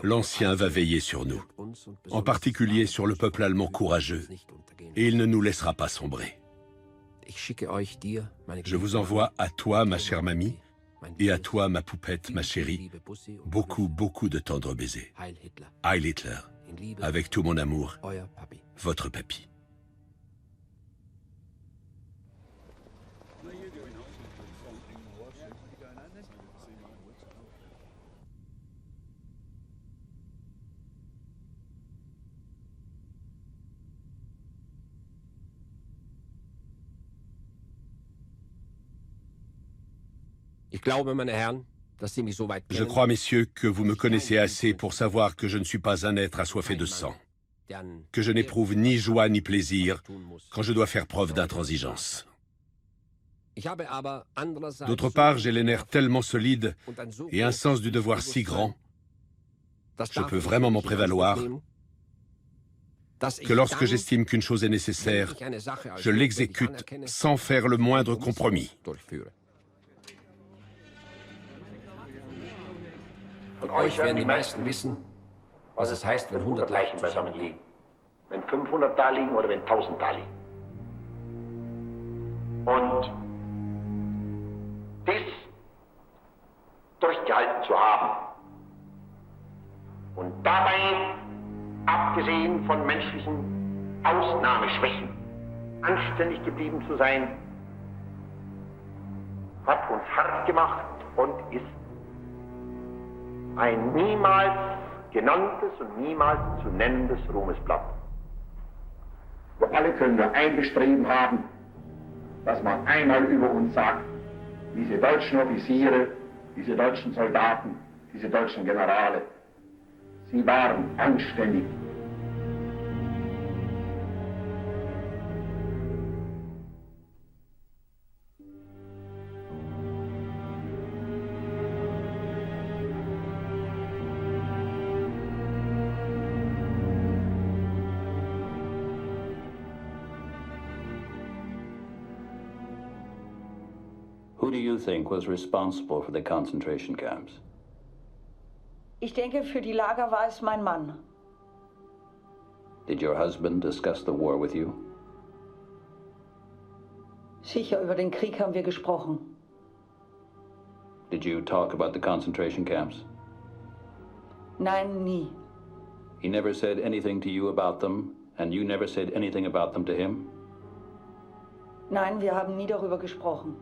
L'Ancien va veiller sur nous, en particulier sur le peuple allemand courageux, et il ne nous laissera pas sombrer. Je vous envoie à toi, ma chère mamie, et à toi, ma poupette, ma chérie, beaucoup, beaucoup de tendres baisers. Heil Hitler, avec tout mon amour, votre papy. Je crois, messieurs, que vous me connaissez assez pour savoir que je ne suis pas un être assoiffé de sang, que je n'éprouve ni joie ni plaisir quand je dois faire preuve d'intransigeance. D'autre part, j'ai les nerfs tellement solides et un sens du devoir si grand, je peux vraiment m'en prévaloir, que lorsque j'estime qu'une chose est nécessaire, je l'exécute sans faire le moindre compromis. Von euch werden die meisten wissen, was es heißt, wenn 100 Leichen beisammen liegen. Wenn 500 da liegen oder wenn 1000 da liegen. Und dies durchgehalten zu haben und dabei, abgesehen von menschlichen Ausnahmeschwächen, anständig geblieben zu sein, hat uns hart gemacht und ist ein niemals genanntes und niemals zu nennendes Ruhmesblatt. Wir alle können nur ein Bestreben haben, dass man einmal über uns sagt, diese deutschen Offiziere, diese deutschen Soldaten, diese deutschen Generale, sie waren anständig. Who do you think was responsible for the concentration camps? Ich denke, für die Lager war es mein Mann. Did your husband discuss the war with you? Sicher, über den Krieg haben wir gesprochen. Did you talk about the concentration camps? Nein, nie. He never said anything to you about them, and you never said anything about them to him? Nein, wir haben nie darüber gesprochen.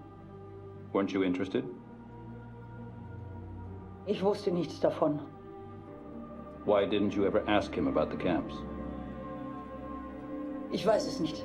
Weren't you interested? Ich wusste nichts davon. Why didn't you ever ask him about the camps? Ich weiß es nicht.